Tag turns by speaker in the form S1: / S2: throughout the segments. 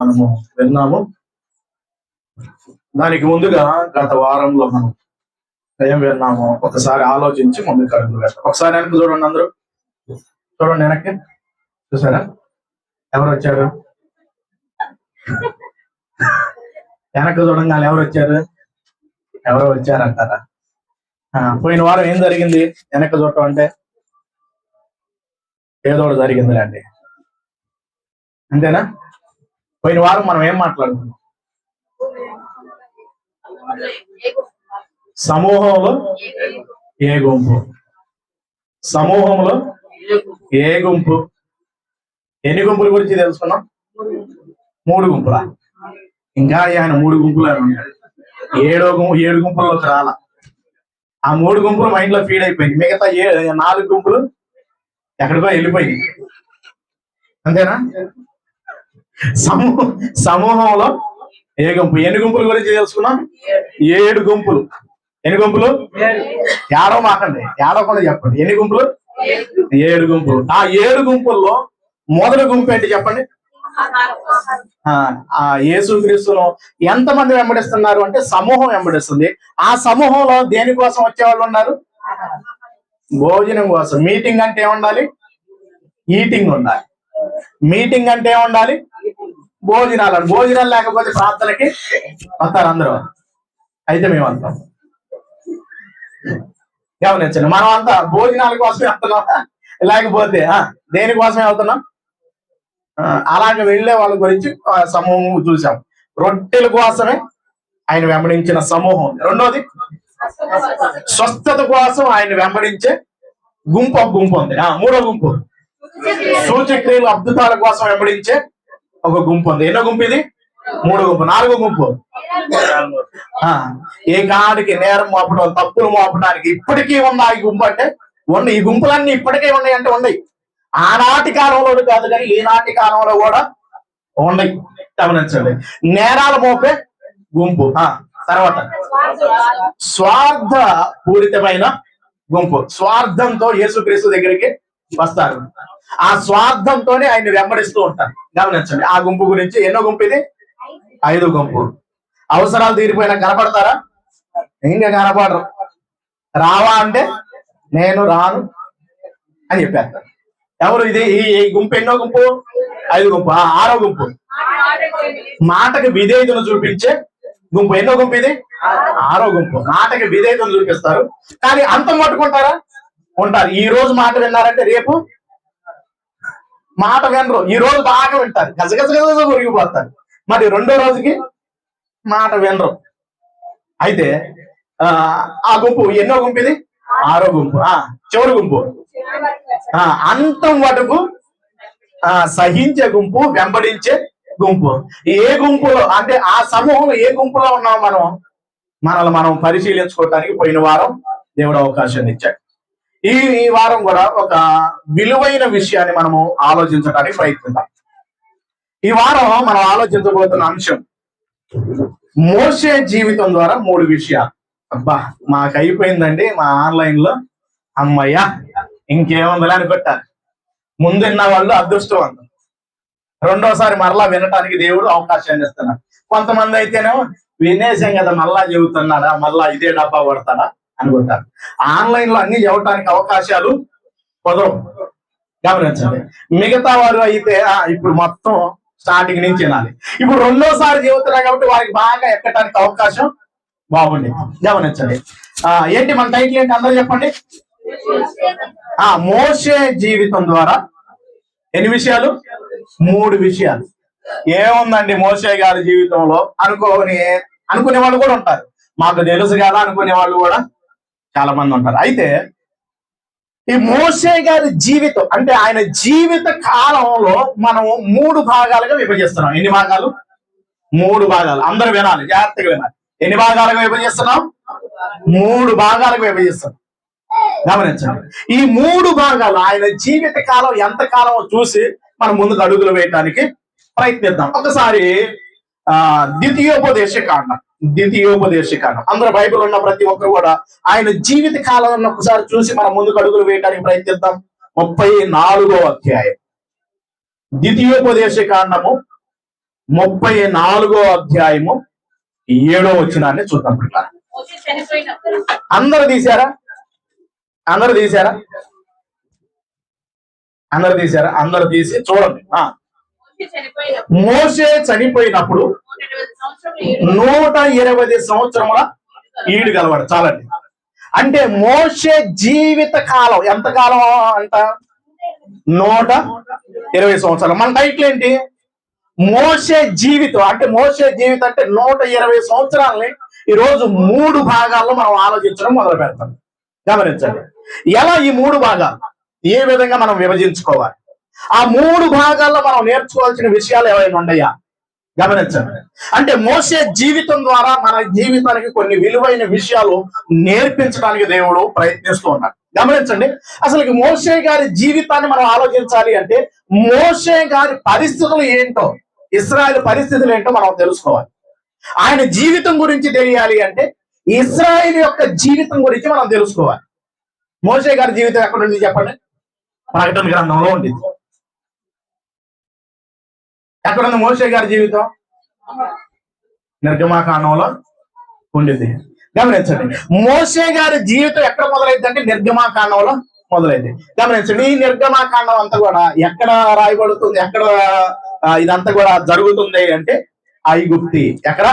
S1: మనము విన్నాము. దానికి ముందుగా గత వారంలో మనం ఏం విన్నాము ఒకసారి ఆలోచించి ముందుకు అడుగులు వేస్తాం. ఒకసారి వెనక్కి చూడండి, అందరూ చూడండి వెనక్కి. చూసారా ఎవరు వచ్చారు? వెనక్కి చూడంగానే ఎవరు వచ్చారు? ఎవరో వచ్చారంటారా? పోయిన వారం ఏం జరిగింది? వెనక్కి చూడటం అంటే ఏదో ఒకటి జరిగిందిలేండి, అంతేనా? పోయిన వారం మనం ఏం మాట్లాడుకున్నాం? సమూహంలో ఏ గుంపు? సమూహంలో ఏ గుంపు? ఎన్ని గుంపుల గురించి తెలుసుకున్నాం? 3 గుంపులా? ఇంకా ఆయన 3 గుంపులు అని ఉన్నాడు. 7 గుంపుల్లోకి రాలా. ఆ 3 గుంపులు మైండ్ లో ఫీడ్ అయిపోయింది. మిగతా 4 గుంపులు ఎక్కడికో వెళ్ళిపోయింది, అంతేనా? సమూహంలో ఏ గుంపు? ఎన్ని గుంపుల గురించి తెలుసుకున్నాం? 7 గుంపులు. ఎన్ని గుంపులు? ఏడవ మాకండి, ఏడవకుండా చెప్పండి. ఎన్ని గుంపులు? 7 గుంపులు. ఆ 7 గుంపుల్లో మొదటి గుంపు ఏంటి చెప్పండి? ఆ యేసుక్రీస్తును ఎంతమంది వెంబడిస్తున్నారు అంటే సమూహం వెంబడిస్తుంది. ఆ సమూహంలో దేనికోసం వచ్చేవాళ్ళు ఉన్నారు? భోజనం కోసం. మీటింగ్ అంటే ఏముండాలి? ఈటింగ్ ఉండాలి. మీటింగ్ అంటే ఏముండాలి? భోజనాలు. భోజనాలు లేకపోతే ప్రార్థనకి వస్తారు అందరూ. అయితే మేము వస్తాం. గమనించండి, మనం అంతా భోజనాల కోసమే వెళ్తున్నాం, లేకపోతే దేనికోసమే వెళ్తున్నాం? అలాగే వెళ్లే వాళ్ళ గురించి సమూహం చూసాం. రొట్టెల కోసమే ఆయన వెంబడించిన సమూహం. రెండోది స్వస్థత కోసం ఆయన వెంబడించే గుంపు ఉంది. మూడో గుంపు సూచక్రియలు అద్భుతాల కోసం వెంబడించే ఒక గుంపు ఉంది. ఎన్నో గుంపు ఇది? 3 గుంపు. 4వ గుంపు ఏ కాడికి నేరం మోపడం, తప్పులు మోపడానికి ఇప్పటికీ ఉన్న ఈ గుంపు అంటే ఉన్నాయి. ఈ గుంపులన్నీ ఇప్పటికే ఉన్నాయి అంటే ఉన్నాయి. ఆనాటి కాలంలో కాదు కానీ ఈనాటి కాలంలో కూడా ఉన్నాయి. గమనించండి, నేరాలు మోపే గుంపు. తర్వాత స్వార్థ పూరితమైన గుంపు. స్వార్థంతో యేసుక్రీస్తు దగ్గరికి వస్తారు. ఆ స్వార్థంతోనే ఆయన వెంబడిస్తూ ఉంటారు. గమనించండి, ఆ గుంపు గురించి. ఎన్నో గుంపు ఇది? 5వ గుంపు. అవసరాలు తీరిపోయినా కనపడతారా? ఇంకా కనపడరు. రావా అంటే నేను రాను అని చెప్పేస్తారు. ఎవరు ఇది? ఈ గుంపు ఎన్నో గుంపు? 5వ గుంపు. 6వ గుంపు మాటకి విధేయతను చూపించే గుంపు. ఎన్నో గుంపు ఇది? 6వ గుంపు. మాటకి విధేయతను చూపిస్తారు కానీ అంతం పట్టుకుంటారా? ఉంటారు. ఈ రోజు మాట విన్నారంటే రేపు మాట వినరు. ఈ రోజు బాగా వింటారు, గజగజ ఉరిగిపోతారు. మరి రెండో రోజుకి మాట వినరు. అయితే ఆ గుంపు ఎన్నో గుంపు ఇది? 6వ గుంపు. చివరి గుంపు అంతం వరకు సహించే గుంపు, వెంబడించే గుంపు. ఏ గుంపులో అంటే ఆ సమూహంలో ఏ గుంపులో ఉన్నాం మనల్ని మనం పరిశీలించుకోవటానికి పోయిన వారం దేవుడు అవకాశాన్ని ఇచ్చాడు. ఈ వారం కూడా ఒక విలువైన విషయాన్ని మనము ఆలోచించడానికి ప్రయత్నిద్దాం. ఈ వారం మనం ఆలోచించబోతున్న అంశం మోషే జీవితం ద్వారా 3 విషయాలు. అబ్బా మాకు అయిపోయిందండి మా ఆన్లైన్ లో, అమ్మయ్యా ఇంకేముందని అనుకుంటారు. ముందు విన్న వాళ్ళు అదృష్టవంతులు, రెండోసారి మరలా వినటానికి దేవుడు అవకాశాన్ని ఇస్తున్నాడు. కొంతమంది అయితేనేమో వినేసాం కదా మళ్ళా చెబుతున్నాడా, మళ్ళా ఇదే డబ్బా పడతాడా అనుకుంటారు. ఆన్లైన్ లో అన్ని చెప్పడానికి అవకాశాలు కుదరవు. గమనించండి, మిగతా వారు అయితే ఇప్పుడు మొత్తం స్టార్టింగ్ నుంచి వినాలి. ఇప్పుడు రెండోసారి చెబుతున్నా కాబట్టి వారికి బాగా ఎక్కడానికి అవకాశం బాగుంది. గమనించండి, ఏంటి మన టైటిల్ ఏంటి అందరూ చెప్పండి? మోషే జీవితం ద్వారా ఎన్ని విషయాలు? 3 విషయాలు. ఏముందండి మోషే గారి జీవితంలో అనుకునే వాళ్ళు కూడా ఉంటారు. మాకు తెలుసు కదా అనుకునే వాళ్ళు కూడా చాలా మంది ఉంటారు. అయితే ఈ మోషే గారి జీవితం అంటే ఆయన జీవిత కాలంలో మనం 3 భాగాలుగా విభజిస్తున్నాం. ఎన్ని భాగాలు? 3 భాగాలు. అందరూ వినాలి, జాగ్రత్తగా వినాలి. ఎన్ని భాగాలుగా విభజిస్తున్నాం? 3 భాగాలుగా విభజిస్తున్నాం. గమనించండి, ఈ 3 భాగాలు ఆయన జీవిత కాలం ఎంతకాలం చూసి మనం ముందుకు అడుగులు వేయడానికి ప్రయత్నిద్దాం. ఒకసారి ద్వితీయోపదేశ కాండం అందరూ బైబిల్ ఉన్న ప్రతి ఒక్కరు కూడా ఆయన జీవిత కాలం ఒకసారి చూసి మనం ముందుకు అడుగులు వేయడానికి ప్రయత్నిద్దాం. 34వ అధ్యాయం ద్వితీయోపదేశ కాండము 34వ అధ్యాయము 7వ వచనాన్ని చూద్దాం. అందరు తీశారా? అందరు తీశారా? అందరు తీశారా? అందరు తీసి చూడండి. మోషే చనిపోయినప్పుడు 120 సంవత్సరముల ఈడు గలవాడు. చాలండి. అంటే మోషే జీవిత కాలం ఎంత కాలం అంట? 120 సంవత్సరాలు. మన టైటిల్ ఏంటి? మోషే జీవితం. అంటే మోషే జీవితం అంటే 120 సంవత్సరాలని ఈరోజు 3 భాగాల్లో మనం ఆలోచించడం మొదలు పెడతాం. గమనించండి, ఎలా ఈ 3 భాగాలు ఏ విధంగా మనం విభజించుకోవాలి, ఆ 3 భాగాల్లో మనం నేర్చుకోవాల్సిన విషయాలు ఏమైనా ఉన్నాయా? గమనించండి. అంటే మోషే జీవితం ద్వారా మన జీవితానికి కొన్ని విలువైన విషయాలు నేర్పించడానికి దేవుడు ప్రయత్నిస్తూ ఉన్నాడు. గమనించండి, అసలు మోషే గారి జీవితాన్ని మనం ఆలోచించాలి అంటే మోషే గారి పరిస్థితులు ఏంటో, ఇశ్రాయేలు పరిస్థితులు ఏంటో మనం తెలుసుకోవాలి. ఆయన జీవితం గురించి తెలియాలి అంటే ఇశ్రాయేలు యొక్క జీవితం గురించి మనం తెలుసుకోవాలి. మోషే గారి జీవితం ఎక్కడ ఉంది చెప్పండి? ప్రకటన గ్రంథంలో ఉండింది. ఎక్కడుంది మోషే గారి జీవితం? నిర్గమాకాండంలో ఉండింది. గమనించండి, మోషే గారి జీవితం ఎక్కడ మొదలైంది అంటే నిర్గమాకాండంలో మొదలైంది. గమనించండి, ఈ నిర్గమాకాండం అంతా కూడా ఎక్కడ రాయబడుతుంది, ఎక్కడ ఇదంతా కూడా జరుగుతుంది అంటే ఐగుప్తి. ఎక్కడ?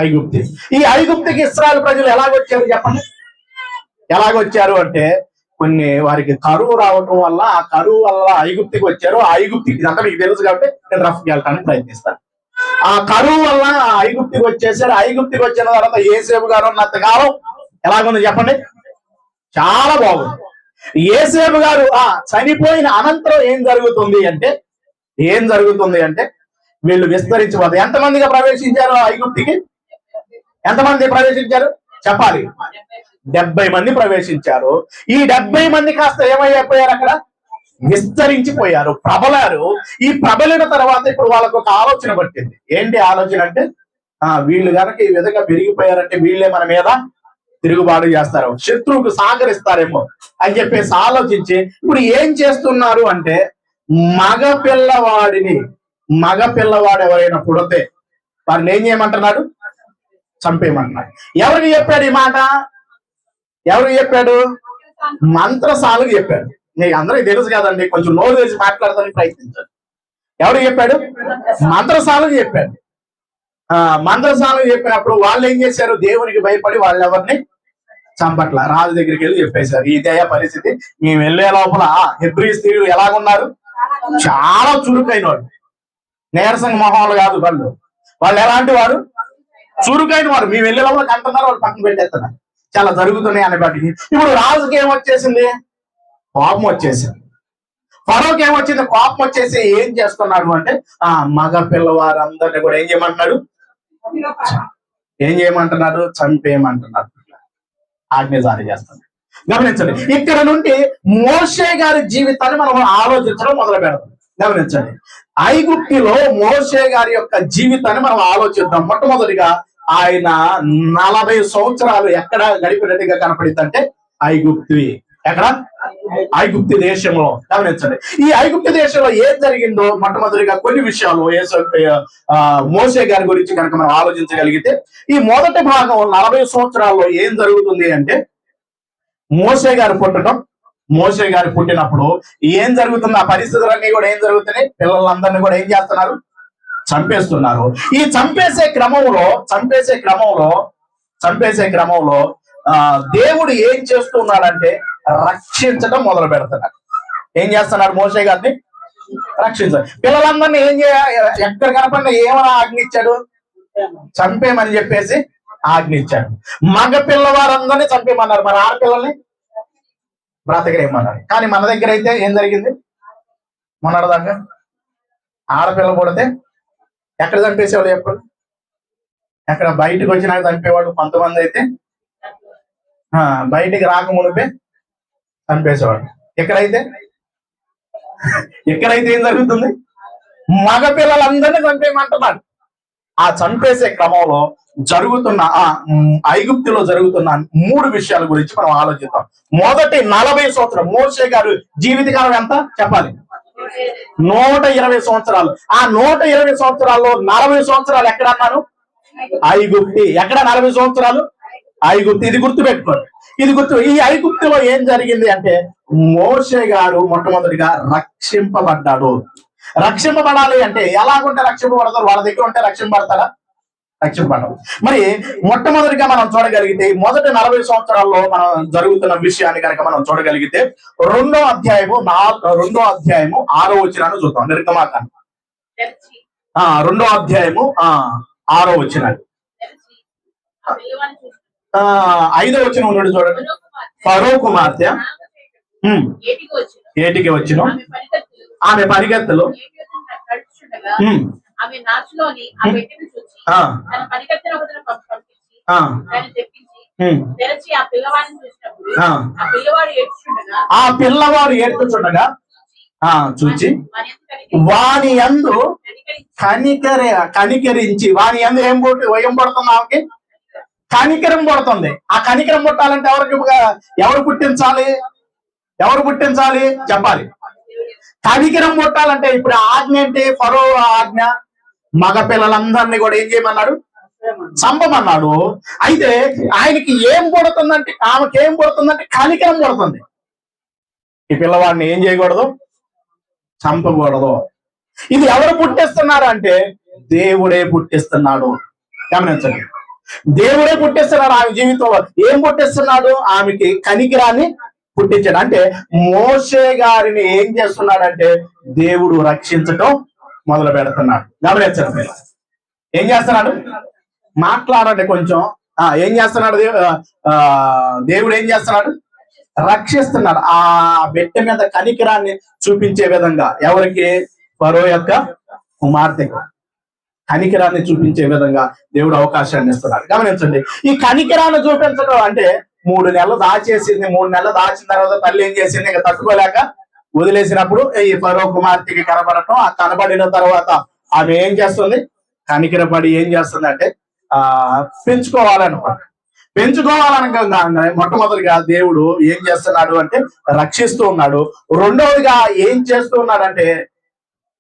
S1: ఐగుప్తి. ఈ ఐగుప్తికి ఇశ్రాయేలు ప్రజలు ఎలాగొచ్చారు చెప్పండి? ఎలాగొచ్చారు అంటే కొన్ని వారికి కరువు రావటం వల్ల, ఆ కరువు వల్ల ఐగుప్తికి వచ్చారు. ఆ ఐగుప్తికి ఇదంతా మీకు తెలుసు కాబట్టి నేను రఫ్కి వెళ్ళడానికి ప్రయత్నిస్తాను. ఆ కరువు వల్ల ఐగుప్తికి వచ్చేసారు. ఐగుప్తికి వచ్చిన తర్వాత యేసేపు గారు ఉన్నంత కాలం ఎలాగుంది చెప్పండి? చాలా బాగుంది. యేసేపు గారు చనిపోయిన అనంతరం ఏం జరుగుతుంది అంటే వీళ్ళు విస్తరించిపోతారు. ఎంతమందిగా ప్రవేశించారు ఐగుప్తికి? ఎంతమంది ప్రవేశించారు చెప్పాలి? 70 మంది ప్రవేశించారు. ఈ 70 మంది కాస్త ఏమైపోయారు? అక్కడ విస్తరించిపోయారు, ప్రబలారు. ఈ ప్రబలిన తర్వాత ఇప్పుడు వాళ్ళకు ఒక ఆలోచన పట్టింది. ఏంటి ఆలోచన అంటే వీళ్ళు కనుక ఈ విధంగా పెరిగిపోయారంటే వీళ్ళే మన మీద తిరుగుబాటు చేస్తారు, శత్రువుకు సహకరిస్తారేమో అని చెప్పేసి ఆలోచించి ఇప్పుడు ఏం చేస్తున్నారు అంటే మగ పిల్లవాడు ఎవరైనా పుడితే వారిని ఏం చేయమంటున్నాడు? చంపేయమంటున్నాడు. ఎవరికి చెప్పాడు ఈ మాట? ఎవరికి చెప్పాడు? మంత్రసాలకు చెప్పాడు. మీకు అందరికీ తెలుసు కదండి, కొంచెం నోరు తెరిచి మాట్లాడడానికి ప్రయత్నించాడు. ఎవరికి చెప్పాడు? మంత్రసాలకు చెప్పాడు. మంత్రసాలకు చెప్పినప్పుడు వాళ్ళు ఏం చేశారు? దేవునికి భయపడి వాళ్ళు ఎవరిని చంపట్ల. రాజు దగ్గరికి వెళ్ళి చెప్పేశారు, ఇదే పరిస్థితి. మేము వెళ్ళే లోపల హెబ్రీ స్త్రీలు ఎలాగున్నారు? చాలా చురుకైన వాడు, నీరసంగా మొహాలు కాదు వాళ్ళు ఎలాంటి వారు? చురుకైన వారు. మేము వెళ్ళే లోపల కంటున్నారు, వాళ్ళు పక్కన పెట్టేస్తున్నారు. చాలా జరుగుతున్నాయి అనే బట్టి ఇప్పుడు రాజుకి ఏమొచ్చేసింది? కోపం వచ్చేసింది. ఫరోకి ఏమొచ్చింది? కోపం వచ్చేసి ఏం చేస్తున్నాడు అంటే మగ పిల్లవారందరినీ కూడా ఏం చేయమంటున్నాడు? చంపేయమంటున్నాడు. ఆజ్ఞ జారీ చేస్తున్నాడు. గమనించండి, ఇక్కడ నుండి మోషే గారి జీవితాన్ని మనం ఆలోచించడం మొదలు పెడతాం. గమనించండి, ఐగుప్తిలో మోషే గారి యొక్క జీవితాన్ని మనం ఆలోచిద్దాం. మొట్టమొదటిగా ఆయన 40 సంవత్సరాలు ఎక్కడ గడిపినట్టుగా కనపడింది అంటే ఐగుప్తి. ఎక్కడ? ఐగుప్తి దేశంలో. గమనించండి, ఈ ఐగుప్తి దేశంలో ఏం జరిగిందో మొట్టమొదటిగా కొన్ని విషయాలు మోషే గారి గురించి కనుక మనం ఆలోచించగలిగితే ఈ మొదటి భాగం 40 సంవత్సరాల్లో ఏం జరుగుతుంది అంటే మోషే గారు పుట్టినప్పుడు ఏం జరుగుతుంది? ఆ పరిస్థితులన్నీ కూడా ఏం జరుగుతున్నాయి? పిల్లలందరినీ కూడా ఏం చేస్తున్నారు? చంపేస్తున్నారు. ఈ చంపేసే క్రమంలో దేవుడు ఏం చేస్తున్నాడంటే రక్షించడం మొదలు పెడుతున్నాడు. ఏం చేస్తున్నాడు? మోషే గారిని రక్షించాడు. పిల్లలందరినీ ఏం ఎక్కడ కనపడినా ఏమైనా ఆజ్ఞించాడు? చంపేమని చెప్పేసి ఆజ్ఞించాడు. మగ పిల్లవారందరినీ చంపేమన్నారు. మరి ఆడపిల్లల్ని బ్రతకరేమన్నారు. కానీ మన దగ్గర అయితే ఏం జరిగింది? మొన్నటిదాకా ఆడపిల్ల పుడితే ఎక్కడ చంపేసేవాళ్ళు చెప్పండి? ఎక్కడ? బయటకు వచ్చినాక చంపేవాళ్ళు కొంతమంది అయితే బయటికి రాకమునిపే చంపేసేవాడు. ఎక్కడైతే ఏం జరుగుతుంది? మగ పిల్లలందరినీ చంపేయమంటున్నాడు. ఆ చంపేసే క్రమంలో జరుగుతున్న ఐగుప్తిలో జరుగుతున్న 3 విషయాల గురించి మనం ఆలోచిద్దాం. మొదటి 40 సంవత్సరం మోషే గారు జీవితకాలం ఎంత చెప్పాలి? 120 సంవత్సరాలు. ఆ 120 సంవత్సరాల్లో 40 సంవత్సరాలు ఎక్కడ అన్నాను? ఐగుప్తి. ఎక్కడ 40 సంవత్సరాలు? ఐగుప్తి. ఇది గుర్తు పెట్టుకోండి. ఈ ఐగుప్తిలో ఏం జరిగింది అంటే మోషే గారు మొట్టమొదటిగా రక్షింపబడ్డాడు. రక్షింపబడాలి అంటే ఎలాగుంటే రక్షింపబడతారు? వాళ్ళ దగ్గర ఉంటే రక్షింపబడతారా? రక్షింపబడరు. మరి మొట్టమొదటిగా మనం చూడగలిగితే మొదటి 40 సంవత్సరాల్లో మనం జరుగుతున్న విషయాన్ని కనుక మనం చూడగలిగితే రెండో అధ్యాయము 6వ వచనాన్ని చూద్దాం. నిర్గమాకాండం 2వ అధ్యాయము 6వ వచనాన్ని. 5వ వచనం నుండి చూడండి. ఫరో కుమార్తె ఏటికి వచ్చిన ఆమె పరిగెత్తలు ఆ పిల్లవాడు ఏడ్చుచుండగా చూచి వాని యందు కనికరించి వాని యందు ఏం పడుతుంది? ఆమెకి కనికరం పడుతుంది. ఆ కనికరం పుట్టాలంటే ఎవరు పుట్టించాలి? చెప్పాలి. కనికరం పుట్టాలంటే ఇప్పుడు ఆజ్ఞ ఏంటి? ఫరో ఆజ్ఞ మగ పిల్లలందరినీ కూడా ఏం చేయమన్నాడు? చంపమన్నాడు. అయితే ఆయనకి ఏం పడుతుందంటే, ఆమెకి ఏం పడుతుందంటే కనికరం పడుతుంది. ఈ పిల్లవాడిని ఏం చేయకూడదు? చంపకూడదు. ఇది ఎవరు పుట్టిస్తున్నారు అంటే దేవుడే పుట్టిస్తున్నాడు. గమనించండి, దేవుడే పుట్టిస్తున్నాడు. ఆమె జీవితంలో ఏం పుట్టిస్తున్నాడు? ఆమెకి కనికరాన్ని పుట్టించాడు. అంటే మోషే గారిని ఏం చేస్తున్నాడంటే దేవుడు రక్షించటం మొదలు పెడుతున్నాడు. గమనించండి, ఏం చేస్తున్నాడు? మాట్లాడండి కొంచెం. ఏం చేస్తున్నాడు? దేవుడు ఏం చేస్తున్నాడు? రక్షిస్తున్నాడు. ఆ బిడ్డ మీద కనికరాన్ని చూపించే విధంగా ఎవరికి? ఫరో యొక్క కుమార్తెకు కనికరాన్ని చూపించే విధంగా దేవుడు అవకాశాన్ని ఇస్తున్నాడు. గమనించండి, ఈ కనికరాన్ని చూపించడం అంటే 3 నెలలు దాచేసింది. 3 నెలలు దాచిన తర్వాత తల్లి ఏం చేసింది? ఇక తట్టుకోలేక వదిలేసినప్పుడు ఈ ఫరో కుమార్తెకి కనబడటం. ఆ కనబడిన తర్వాత ఆమె ఏం చేస్తుంది? కనికరపడి ఏం చేస్తుంది అంటే పెంచుకోవాలనుకోగానే మొట్టమొదటిగా దేవుడు ఏం చేస్తున్నాడు అంటే రక్షిస్తూ ఉన్నాడు. రెండవదిగా ఏం చేస్తూ ఉన్నాడంటే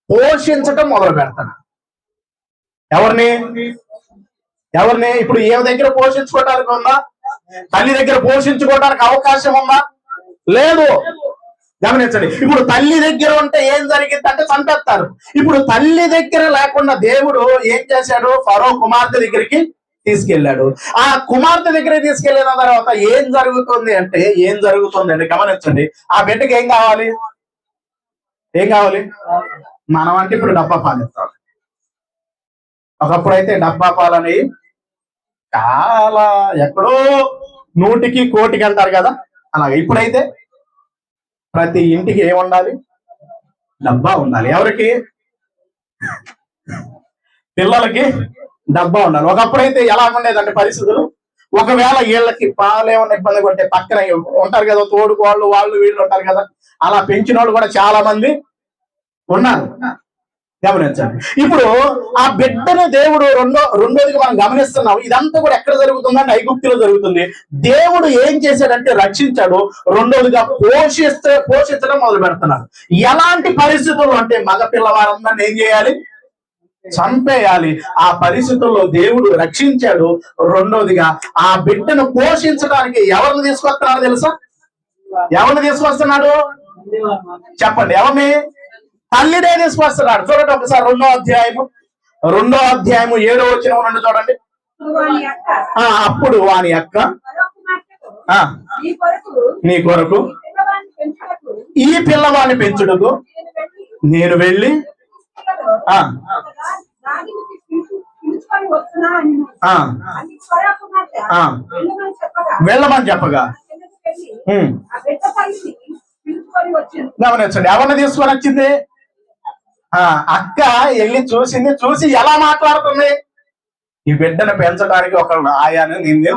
S1: పోషించటం మొదలు పెడతాడు. ఎవరిని? ఇప్పుడు ఏ దగ్గర పోషించుకోవడానికి ఉందా? తల్లి దగ్గర పోషించుకోవడానికి అవకాశం ఉందా? లేదు. గమనించండి, ఇప్పుడు తల్లి దగ్గర ఉంటే ఏం జరిగింది అంటే చంపేస్తారు. ఇప్పుడు తల్లి దగ్గర లేకుండా దేవుడు ఏం చేశాడు? ఫరో కుమార్తె దగ్గరికి తీసుకెళ్లాడు. ఆ కుమార్తె దగ్గరికి తీసుకెళ్లిన తర్వాత ఏం జరుగుతుంది అంటే గమనించండి, ఆ బిడ్డకి ఏం కావాలి? మనం అంటే ఇప్పుడు డబ్బా పాలిస్తాం. ఒకప్పుడైతే డబ్బా పాలని చాలా ఎక్కడో 100కి 1,00,000 అంటారు కదా, అలాగే ఇప్పుడైతే ప్రతి ఇంటికి ఏముండాలి? డబ్బా ఉండాలి. ఎవరికి? పిల్లలకి డబ్బా ఉండాలి. ఒకప్పుడైతే ఎలా ఉండేదంటే పరిస్థితులు, ఒకవేళ వీళ్ళకి పాలేమన్నా ఇబ్బంది కొంటే పక్కన ఉంటారు కదా తోడుకోళ్ళు, వాళ్ళు వీళ్ళు ఉంటారు కదా, అలా పెంచిన వాళ్ళు కూడా చాలా మంది ఉన్నారు. గమనించండి, ఇప్పుడు ఆ బిడ్డను దేవుడు రెండోదిగా మనం గమనిస్తున్నాం. ఇదంతా కూడా ఎక్కడ జరుగుతుందంటే ఐగుప్తులో జరుగుతుంది. దేవుడు ఏం చేశాడంటే రక్షించాడు. రెండోదిగా పోషించడం మొదలు పెడుతున్నాడు. ఎలాంటి పరిస్థితులు అంటే మగ పిల్లవారందరినీ ఏం చేయాలి? చంపేయాలి. ఆ పరిస్థితుల్లో దేవుడు రక్షించాడు. రెండోదిగా ఆ బిడ్డను పోషించడానికి ఎవరిని తీసుకొస్తున్నాడు తెలుసా? చెప్పండి, ఎవరిని? తల్లినే తీసుకొస్తున్నాడు. చూడండి ఒకసారి 2వ అధ్యాయము 7వ వచనం నుండి చూడండి. అప్పుడు వాని అక్క నీ కొరకు ఈ పిల్లవాడిని పెంచుటకు నేను వెళ్ళి వెళ్ళమని చెప్పగా గమనించండి, ఎవరిని తీసుకొని వచ్చింది? అక్క వెళ్ళి చూసి ఎలా మాట్లాడుతుంది? ఈ బిడ్డను పెంచడానికి ఒక ఆయాను నేను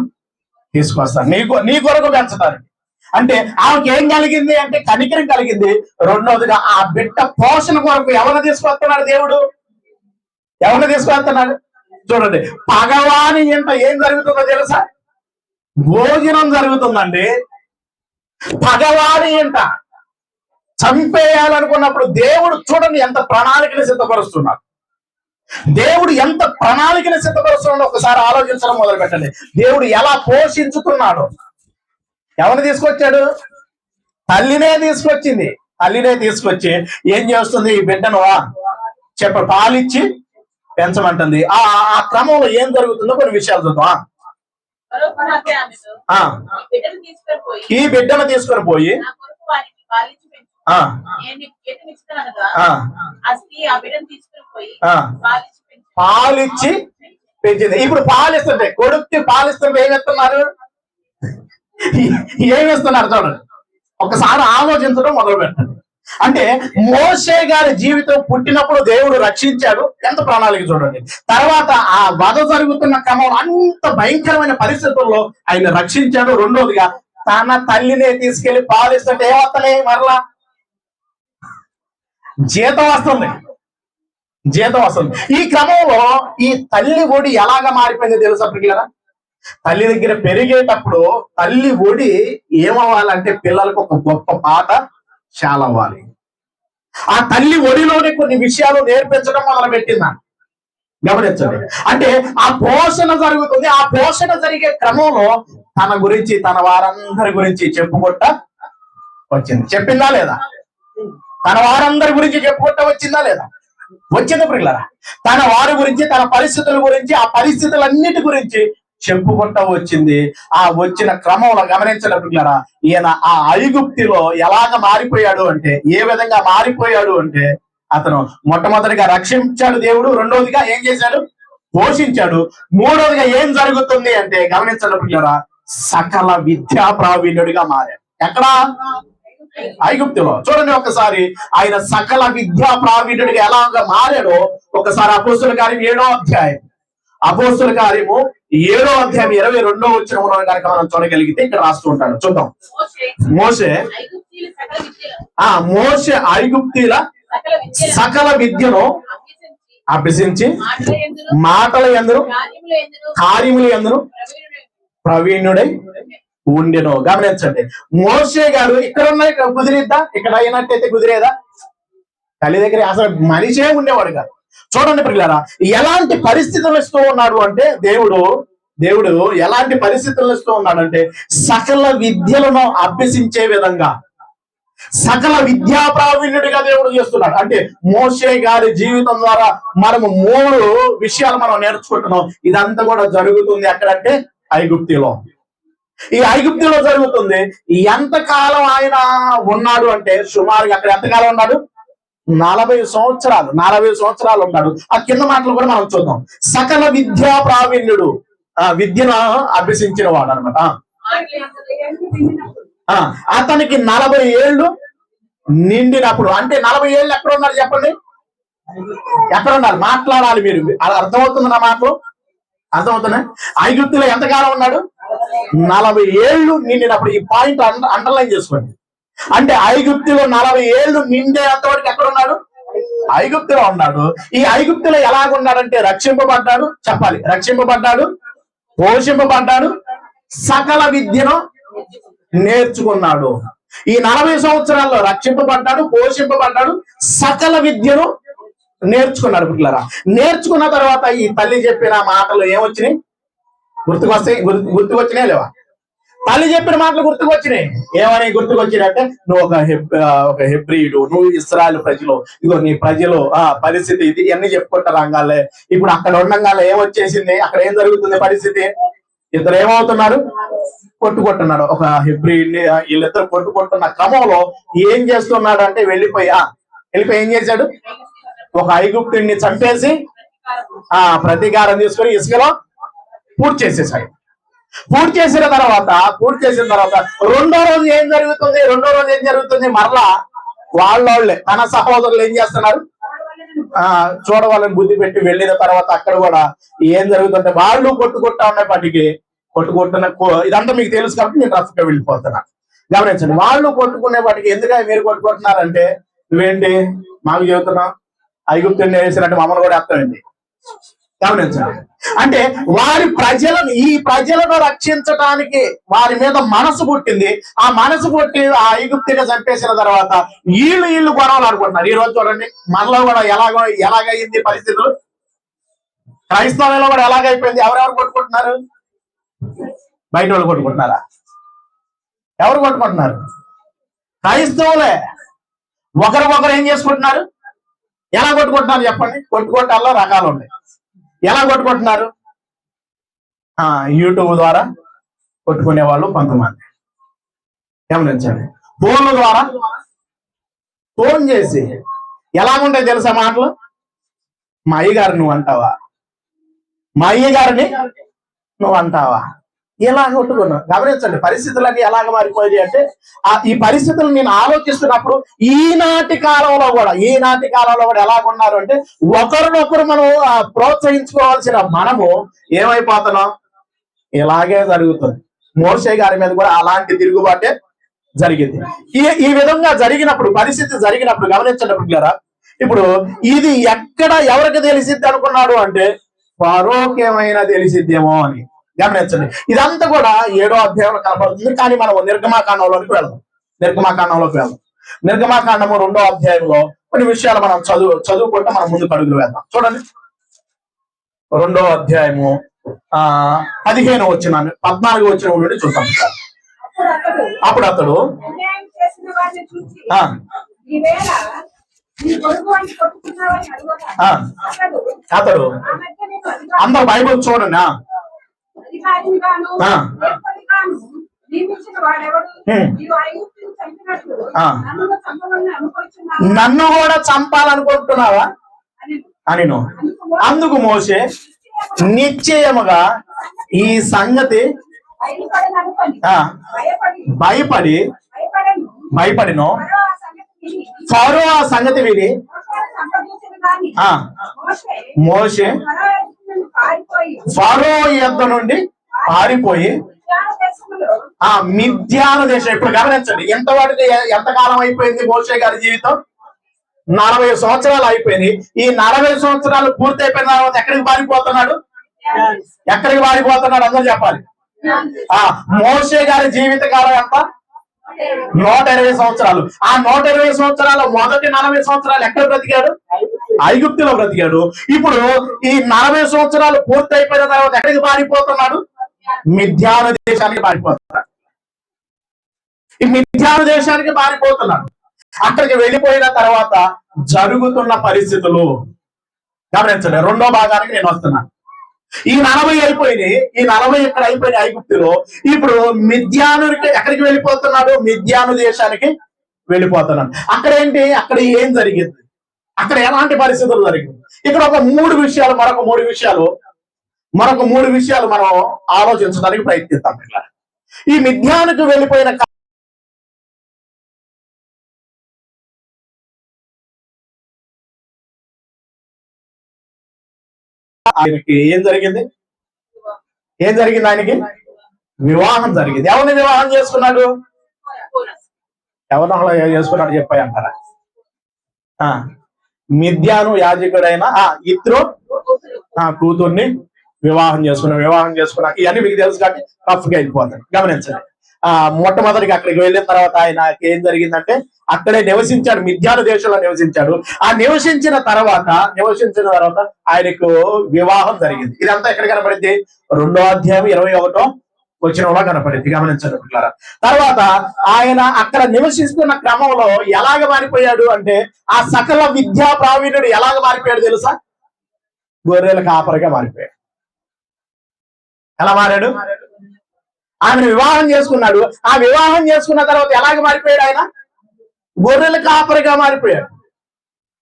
S1: తీసుకొస్తాను నీ కొరకు పెంచడానికి. అంటే ఆమెకి ఏం కలిగింది అంటే కనికరం కలిగింది. రెండవదిగా ఆ బిడ్డ పోషణ కొరకు ఎవరిని తీసుకొస్తున్నాడు? దేవుడు ఎవరిని తీసుకొస్తున్నాడు? చూడండి, పగవాని ఇంట ఏం జరుగుతుందో తెలుసా? భోజనం జరుగుతుందండి. పగవాని ఇంట చంపేయాలనుకున్నప్పుడు దేవుడు చూడండి ఎంత ప్రణాళికను సిద్ధపరుస్తున్నాడు. దేవుడు ఎంత ప్రణాళికను సిద్ధపరుస్తున్నాడో ఒకసారి ఆలోచించడం మొదలు పెట్టండి. దేవుడు ఎలా పోషించుతున్నాడు. ఎవరిని తీసుకొచ్చాడు? తల్లినే తీసుకొచ్చింది. తల్లినే తీసుకొచ్చి ఏం చేస్తుంది? ఈ బిడ్డను పాలిచ్చి పెంచమంటుంది. ఆ క్రమంలో ఏం జరుగుతుందో కొన్ని విషయాలు చూద్దాం. ఈ బిడ్డను తీసుకొని పోయి పాలిచ్చి పెంచింది. ఇప్పుడు పాలిస్తుంటే, కొడుక్కి పాలిస్తుంటే ఏమిస్తున్నారు? ఏమిస్తున్నారు చూడండి. ఒకసారి ఆలోచించడం మొదలు పెట్టండి. అంటే మోషే గారి జీవితం పుట్టినప్పుడు దేవుడు రక్షించాడు. ఎంత ప్రణాళిక చూడండి. తర్వాత ఆ వధ జరుగుతున్న క్రమంలో అంత భయంకరమైన పరిస్థితుల్లో ఆయన రక్షించాడు. రెండోదిగా తన తల్లినే తీసుకెళ్లి పాలిస్తుంటే ఏమవుతున్నాయి? మరలా జీతం వస్తుంది. ఈ క్రమంలో ఈ తల్లి ఒడి ఎలాగ మారిపోయింది తెలుసా పిల్లరా? తల్లి దగ్గర పెరిగేటప్పుడు తల్లి ఒడి ఏమవ్వాలంటే పిల్లలకు ఒక గొప్ప పాఠశాల అవ్వాలి. ఆ తల్లి ఒడిలోనే కొన్ని విషయాలు నేర్పించడం మొదలు పెట్టిందని గమనించండి. అంటే ఆ పోషణ జరుగుతుంది. ఆ పోషణ జరిగే క్రమంలో తన గురించి, తన వారందరి గురించి చెప్పుకుంటా వచ్చింది. చెప్పిందా లేదా? తన వారందరి గురించి చెప్పుకుంటా వచ్చిందా లేదా? వచ్చింది పిల్లరా. తన వారి గురించి, తన పరిస్థితుల గురించి, ఆ పరిస్థితులన్నిటి గురించి చెప్పుకుంటా వచ్చింది. ఆ వచ్చిన క్రమంలో గమనించడం పిల్లరా, ఈయన ఆ ఐగుప్తిలో ఎలాగ మారిపోయాడు అంటే, ఏ విధంగా మారిపోయాడు అంటే, అతను మొట్టమొదటిగా రక్షించాడు దేవుడు. రెండోదిగా ఏం చేశాడు? పోషించాడు. మూడోదిగా ఏం జరుగుతుంది అంటే గమనించడం పిల్లరా, సకల విద్యా ప్రావీణ్యుడిగా మారాడు. ఎక్కడా? ఐగుప్తులో. చూడండి ఒకసారి ఆయన సకల విద్యా ప్రావీణ్యుడిగా ఎలాగ మారాడో ఒకసారి అపోస్తుల కార్యం 7వ అధ్యాయం, అపోస్తుల కార్యము 7వ అధ్యాయం 22వ వచనంలో కనుక మనం చూడగలిగితే ఇక్కడ రాస్తూ ఉంటాడు. చూద్దాం. మోషే ఐగుప్తీల సకల విద్యను అభ్యసించి మాటల యందును కార్యముల యందును ప్రవీణుడై ఉండెను. గమనించండి. మోషే గారు ఇక్కడ ఉన్నాయి కుదిరిద్దా? ఇక్కడ అయినట్టయితే కుదిరేదా? తల్లి దగ్గర అసలు మనిషే ఉండేవాడు కాదు. చూడండి పిల్లరా, ఎలాంటి పరిస్థితులు ఇస్తూ ఉన్నాడు అంటే దేవుడు ఎలాంటి పరిస్థితులు ఇస్తూ ఉన్నాడంటే సకల విద్యలను అభ్యసించే విధంగా, సకల విద్యా ప్రావీణ్యుడిగా దేవుడు చేస్తున్నాడు. అంటే మోషే గారి జీవితం ద్వారా మనము 3 విషయాలు మనం నేర్చుకుంటున్నాం. ఇదంతా కూడా జరుగుతుంది ఎక్కడంటే ఐగుప్తిలో. ఈ ఐగుప్తిలో జరుగుతుంది. ఎంతకాలం ఆయన ఉన్నాడు అంటే సుమారుగా అక్కడ ఎంతకాలం ఉన్నాడు? 40 సంవత్సరాలు. 40 సంవత్సరాలు ఉన్నాడు. ఆ కింద మాటలు కూడా మనం చూద్దాం. సకల విద్యా ప్రావీణ్యుడు, విద్యను అభ్యసించిన వాడు అనమాట. అతనికి 40 ఏళ్ళు నిండినప్పుడు, అంటే 40 ఏళ్ళు ఎక్కడ ఉన్నారు చెప్పండి? ఎక్కడ ఉన్నారు? మాట్లాడాలి మీరు. అర్థమవుతుంది నా మాటలు? అర్థమవుతున్నాయి. ఐగుప్తులో ఎంతకాలం ఉన్నాడు? 40 ఏళ్ళు నిండినప్పుడు. ఈ పాయింట్ అండర్లైన్ చేసుకోండి. అంటే ఐగుప్తులో 40 ఏళ్ళు నిండేంతవరకు ఎక్కడ ఉన్నాడు? ఐగుప్తులో ఉన్నాడు. ఈ ఐగుప్తులో ఎలాగున్నాడంటే రక్షింపబడ్డాడు. చెప్పాలి, రక్షింపబడ్డాడు, పోషింపబడ్డాడు, సకల విద్యను నేర్చుకున్నాడు. ఈ 40 సంవత్సరాల్లో రక్షింపబడ్డాడు, పోషింపబడ్డాడు, సకల విద్యను నేర్చుకున్నాడు. పిల్లరా, నేర్చుకున్న తర్వాత ఈ తల్లి చెప్పిన మాటలు ఏమొచ్చినాయి? గుర్తుకొచ్చినాయి లేవా? తల్లి చెప్పిన మాటలు గుర్తుకొచ్చినాయి. ఏమని గుర్తుకొచ్చినాయంటే, నువ్వు ఒక హెబ్రీయుడు, నువ్వు ఇశ్రాయేలు ప్రజలు, ఇగో నీ ప్రజలు పరిస్థితి ఇది, ఇవన్నీ చెప్పుకుంటా రంగాలే. ఇప్పుడు అక్కడ ఉండగానే ఏమొచ్చేసింది? అక్కడ ఏం జరుగుతుంది పరిస్థితి? ఇద్దరు ఏమవుతున్నారు? కొట్టుకుంటున్నాడు. ఒక హెబ్రీయుడిని వీళ్ళిద్దరు కొట్టుకుంటున్న క్రమంలో ఏం చేస్తున్నాడు అంటే వెళ్ళిపోయి ఏం చేశాడు? ఒక ఐగుప్తుడిని చంపేసి ప్రతీకారం తీసుకొని ఇసుకలో పూర్తి చేసేసాడు. పూర్తి చేసిన తర్వాత రెండో రోజు ఏం జరుగుతుంది? మరలా వాళ్ళే తన సహోదరులు ఏం చేస్తున్నారు? చూడవాళ్ళని బుద్ధి పెట్టి వెళ్ళిన తర్వాత అక్కడ కూడా ఏం జరుగుతుంటే వాళ్ళు కొట్టుకుంటున్న ఇదంతా మీకు తెలుసు కాబట్టి నేను రఫ్గా వెళ్ళిపోతున్నా. గమనించండి. వాళ్ళు కొట్టుకునేపాటికి ఎందుకంటే మీరు కొట్టుకుంటున్నారంటే, నువ్వేంటి మాకు చెబుతున్నావు? ఐగుప్తుని వేసినట్టు మమ్మల్ని కూడా వేస్తామండి. గమనించండి. అంటే ఈ ప్రజలను రక్షించడానికి వారి మీద మనసు పుట్టింది. ఆ మనసు పుట్టి ఆ ఐగుప్తుని చంపేసిన తర్వాత వీళ్ళు గొడవలు ఆడుకుంటున్నారు. ఈ రోజు చూడండి మనలో కూడా ఎలాగైంది పరిస్థితులు, క్రైస్తవంలో కూడా ఎలాగైపోయింది. ఎవరెవరు కొట్టుకుంటున్నారు? బయట వాళ్ళు కొట్టుకుంటున్నారా? ఎవరు కొట్టుకుంటున్నారు? క్రైస్తవులే. ఒకరికొకరు ఏం చేసుకుంటున్నారు? ఎలా కొట్టుకుంటున్నారు చెప్పండి? కొట్టుకోవటాల్లో రకాలు ఉన్నాయి. ఎలా కొట్టుకుంటున్నారు? యూట్యూబ్ ద్వారా కొట్టుకునే వాళ్ళు కొంతమంది, గమనించండి. ఫోన్ల ద్వారా ఫోన్ చేసి ఎలాగుంటాయి తెలుసా మాటలు? మా అయ్యగారు నువ్వు అంటావా, మా అయ్యగారిని నువ్వు అంటావా, ఇలా కొట్టుకున్నావు. గమనించండి పరిస్థితులన్నీ ఎలాగ మారిపోయాయి అంటే, ఈ పరిస్థితులు నేను ఆలోచిస్తున్నప్పుడు ఈనాటి కాలంలో కూడా ఎలాగున్నారు అంటే, ఒకరినొకరు మనం ప్రోత్సహించుకోవాల్సిన మనము ఏమైపోతున్నాం? ఇలాగే జరుగుతుంది. మోషే గారి మీద కూడా అలాంటి తిరుగుబాటే జరిగింది. ఈ విధంగా జరిగినప్పుడు, పరిస్థితి జరిగినప్పుడు గమనించినప్పుడు ఇప్పుడు ఇది ఎవరికి తెలిసిద్ది అనుకున్నాడు అంటే, ఫరోకి ఏమైనా తెలిసిద్దేమో అని. గమనించండి, ఇదంతా కూడా 7వ అధ్యాయంలో కనపడుతుంది. కానీ మనం నిర్గమాకాండంలోకి వెళ్దాం. నిర్గమాకాండము 2వ అధ్యాయంలో కొన్ని విషయాలు మనం చదువుకుంటే మనం ముందుకు అడుగులు వేద్దాం. చూడండి 2వ అధ్యాయము 15వ వచనం 14వ వచనం నుండి చూద్దాం. అప్పుడు అతడు అందరూ బైబిల్ చూడండి. నన్ను కూడా చంపాలనుకుంటున్నావా అని. అందుకు మోషే నిశ్చయముగా ఈ సంగతి భయపడిను. ఫరో ఆ సంగతి విని మోషే ఫరో యొద్ద నుండి పారిపోయి మిద్యాను దేశం. ఇప్పుడు గమనించండి, ఎంతకాలం అయిపోయింది మోషే గారి జీవితం? 40 సంవత్సరాలు అయిపోయింది. ఈ 40 సంవత్సరాలు పూర్తి అయిపోయిన తర్వాత ఎక్కడికి పారిపోతున్నాడు? అందరూ చెప్పాలి. మోషే గారి జీవిత కాలం ఎంత? 120 సంవత్సరాలు. ఆ 120 సంవత్సరాలు మొదటి 40 సంవత్సరాలు ఎక్కడ బ్రతికాడు? ఐగుప్తులో బ్రతికాడు. ఇప్పుడు ఈ 40 సంవత్సరాలు పూర్తి అయిపోయిన తర్వాత ఎక్కడికి పారిపోతున్నాడు? మిద్యాను దేశానికి పారిపోతున్నాడు. ఈ మిద్యాను దేశానికి పారిపోతున్నాడు. అక్కడికి వెళ్ళిపోయిన తర్వాత జరుగుతున్న పరిస్థితులు గమనించండి. 2వ భాగానికి నేను వస్తున్నాను. ఈ 40 అయిపోయినాయి. ఈ 40 ఇక్కడ అయిపోయినాయి ఐగుప్తులో. ఇప్పుడు మిద్యానుకి ఎక్కడికి వెళ్ళిపోతున్నాడు? మిద్యాను దేశానికి వెళ్ళిపోతున్నాడు. అక్కడ ఏం జరిగింది? అక్కడ ఎలాంటి పరిస్థితులు జరిగింది? ఇక్కడ మరొక మూడు విషయాలు మనం ఆలోచించడానికి ప్రయత్నిస్తాం. ఈ మిద్యానికి వెళ్ళిపోయిన ఆయనకి ఏం జరిగింది? ఆయనకి వివాహం జరిగింది. ఎవరిని వివాహం చేసుకున్నాడు? ఎవరిని చేసుకున్నాడు చెప్పాయి అంటారా? మిద్యాను యాజకుడైన ఇత్రో కూతుర్ని వివాహం చేసుకున్నాక ఇవన్నీ మీకు తెలుసు కాబట్టి రఫ్గా వెళ్ళిపోతాడు. గమనించండి. మొట్టమొదటిగా అక్కడికి వెళ్ళిన తర్వాత ఆయనకి ఏం జరిగిందంటే, అక్కడే నివసించాడు, మిద్యాను దేశంలో నివసించాడు. ఆ నివసించిన తర్వాత ఆయనకు వివాహం జరిగింది. ఇదంతా ఎక్కడ కనపడింది? 2వ అధ్యాయం 21వ వచనంలో కనపడింది. గమనించండి. తర్వాత ఆయన అక్కడ నివసిస్తున్న క్రమంలో ఎలాగ మారిపోయాడు అంటే, ఆ సకల విద్యా ప్రావీణ్యుడు ఎలాగ మారిపోయాడు తెలుసా? గొర్రెల కాపరిగా మారిపోయాడు. ఎలా మారాడు? ఆమెను వివాహం చేసుకున్నాడు. ఆ వివాహం చేసుకున్న తర్వాత ఎలాగ మారిపోయాడు? ఆయన గొర్రెల కాపరిగా మారిపోయాడు.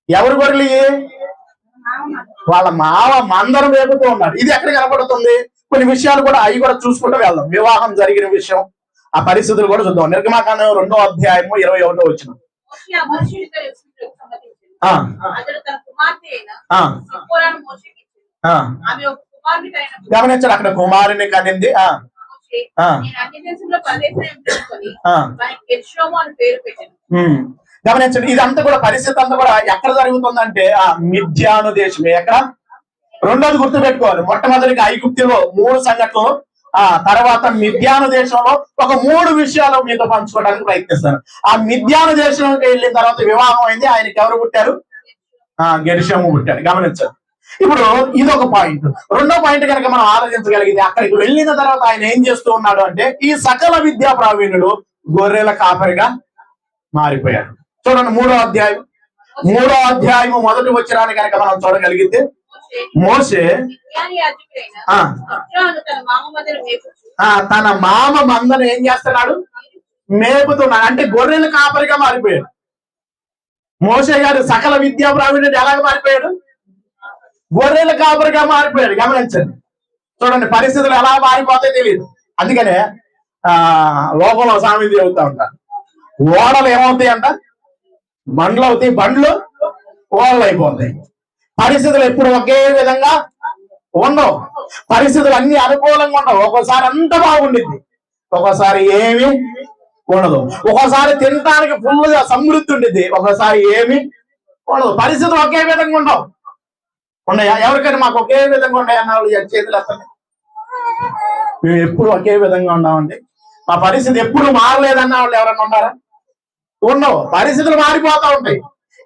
S1: ఎవరు గొర్రెలు? వాళ్ళ మావ మందరం వేపుతూ ఉన్నాడు. ఇది ఎక్కడ కనపడుతుంది? కొన్ని విషయాలు కూడా అవి కూడా చూసుకుంటూ వెళ్దాం. వివాహం జరిగిన విషయం, ఆ పరిస్థితులు కూడా చూద్దాం. నిర్గమాకాండం 2వ అధ్యాయము 21వ వచనం. గమనించారు, అక్కడ కుమారుని కనింది. గమనించండి, ఇదంతా కూడా పరిస్థితి అంతా కూడా ఎక్కడ జరుగుతుందంటే మిద్యాను దేశమే. ఎక్కడ? రెండోది గుర్తుపెట్టుకోవాలి, మొట్టమొదటిగా ఐగుప్తులో 3 సంఘటనలు, తర్వాత మిద్యాను దేశంలో ఒక 3 విషయాలు మీతో పంచుకోవడానికి ప్రయత్నిస్తాను. ఆ మిద్యాను దేశంలోకి వెళ్ళిన తర్వాత వివాహం అయింది, ఆయనకి ఎవరు పుట్టారు? గెర్షోము పుట్టాడు. గమనించండి. ఇప్పుడు ఇదొక పాయింట్. రెండో పాయింట్ కనుక మనం ఆలోచించగలిగితే, అక్కడికి వెళ్ళిన తర్వాత ఆయన ఏం చేస్తూ ఉన్నాడు అంటే, ఈ సకల విద్యా ప్రావీణుడు గొర్రెల కాపరిగా మారిపోయాడు. చూడండి 3వ అధ్యాయము మొదటి వచనాన్ని కనుక మనం చూడగలిగితే, మోషే తన మామ మందను ఏం చేస్తున్నాడు? మేపుతున్నాడు. అంటే గొర్రెల కాపరిగా మారిపోయాడు. మోషే గారు సకల విద్యా ప్రావీణ్యుడు ఎలాగ మారిపోయాడు? గొర్రెల కాపరిగా మారిపోయాడు. గమనించండి. చూడండి పరిస్థితులు ఎలా మారిపోతాయో తెలియదు. అందుకనే లోకంలో సామెత అవుతా ఉంటారు, ఓడలు ఏమవుతాయి అంట? బండ్లు అవుతాయి, బండ్లు ఓడలు అయిపోతాయి. పరిస్థితులు ఎప్పుడు ఒకే విధంగా ఉండవు. పరిస్థితులు అన్ని అనుకూలంగా ఉండవు. ఒక్కోసారి అంత బాగుండిద్ది, ఒక్కోసారి ఏమి ఉండదు. ఒక్కోసారి తినడానికి ఫుల్గా సమృద్ధి ఉండిద్ది, ఒక్కోసారి ఏమి ఉండదు. పరిస్థితులు ఒకే విధంగా ఉండవు. ఉన్నాయా? ఎవరికైనా మాకు ఒకే విధంగా ఉన్నాయి అన్న వాళ్ళు చేతులు ఎత్తండి. మేము ఎప్పుడు ఒకే విధంగా ఉన్నామండి, మా పరిస్థితి ఎప్పుడు మారలేదన్న వాళ్ళు ఎవరన్నా ఉన్నారా? ఉండవు. పరిస్థితులు మారిపోతా ఉంటాయి.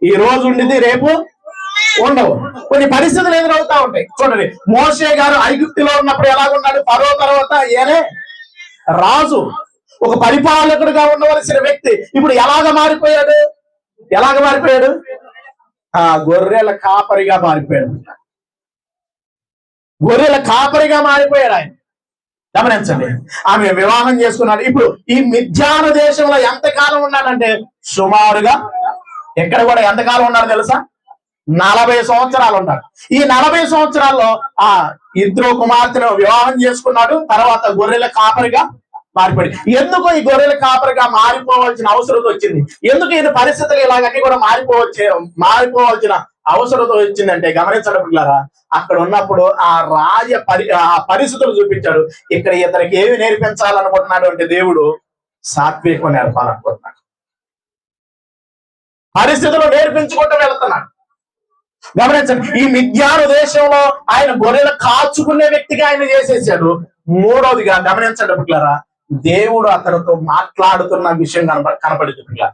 S1: ఈ రోజు ఉండిద్ది, రేపు ఉండవు. కొన్ని పరిస్థితులు ఎదురవుతా ఉంటాయి. చూడండి మోషే గారు ఐగుప్తులో ఉన్నప్పుడు ఎలాగున్నాడు? ఫరో తర్వాత ఏనే రాజు, ఒక పరిపాలకుడుగా ఉండవలసిన వ్యక్తి ఇప్పుడు ఎలాగ మారిపోయాడు? గొర్రెల కాపరిగా మారిపోయాడు. గొర్రెల కాపరిగా మారిపోయాడు ఆయన. గమనించండి. ఆమె వివాహం చేసుకున్నాడు. ఇప్పుడు ఈ మిద్యాన దేశంలో ఎంతకాలం ఉన్నాడంటే, సుమారుగా ఎక్కడ కూడా ఎంతకాలం ఉన్నాడు తెలుసా? 40 సంవత్సరాలు ఉన్నాడు. ఈ 40 సంవత్సరాల్లో ఇద్దరు కుమార్తెను వివాహం చేసుకున్నాడు. తర్వాత గొర్రెల కాపరిగా మారిపోయి, ఎందుకు ఈ గొర్రెల కాపరిగా మారిపోవాల్సిన అవసరం వచ్చింది? ఎందుకు ఈ పరిస్థితులు ఇలాగన్నీ కూడా మారిపోవాల్సిన అవసరం వచ్చిందంటే, గమనించడం పిల్లరా, అక్కడ ఉన్నప్పుడు ఆ పరిస్థితులు చూపించాడు. ఇక్కడ ఇతనికి ఏమి నేర్పించాలనుకుంటున్నాడు అంటే, దేవుడు సాత్వికం నేర్పాలనుకుంటున్నాడు. పరిస్థితులు నేర్పించుకుంటూ వెళ్తున్నాడు. గమనించండి. ఈ మిద్యాను దేశంలో ఆయన గొర్రెలు కాచుకునే వ్యక్తిగా ఆయన చేసేసాడు. మూడవదిగా గమనించండి పిల్లరా, దేవుడు అతనితో మాట్లాడుతున్న విషయం కనపడింది పిల్లరా.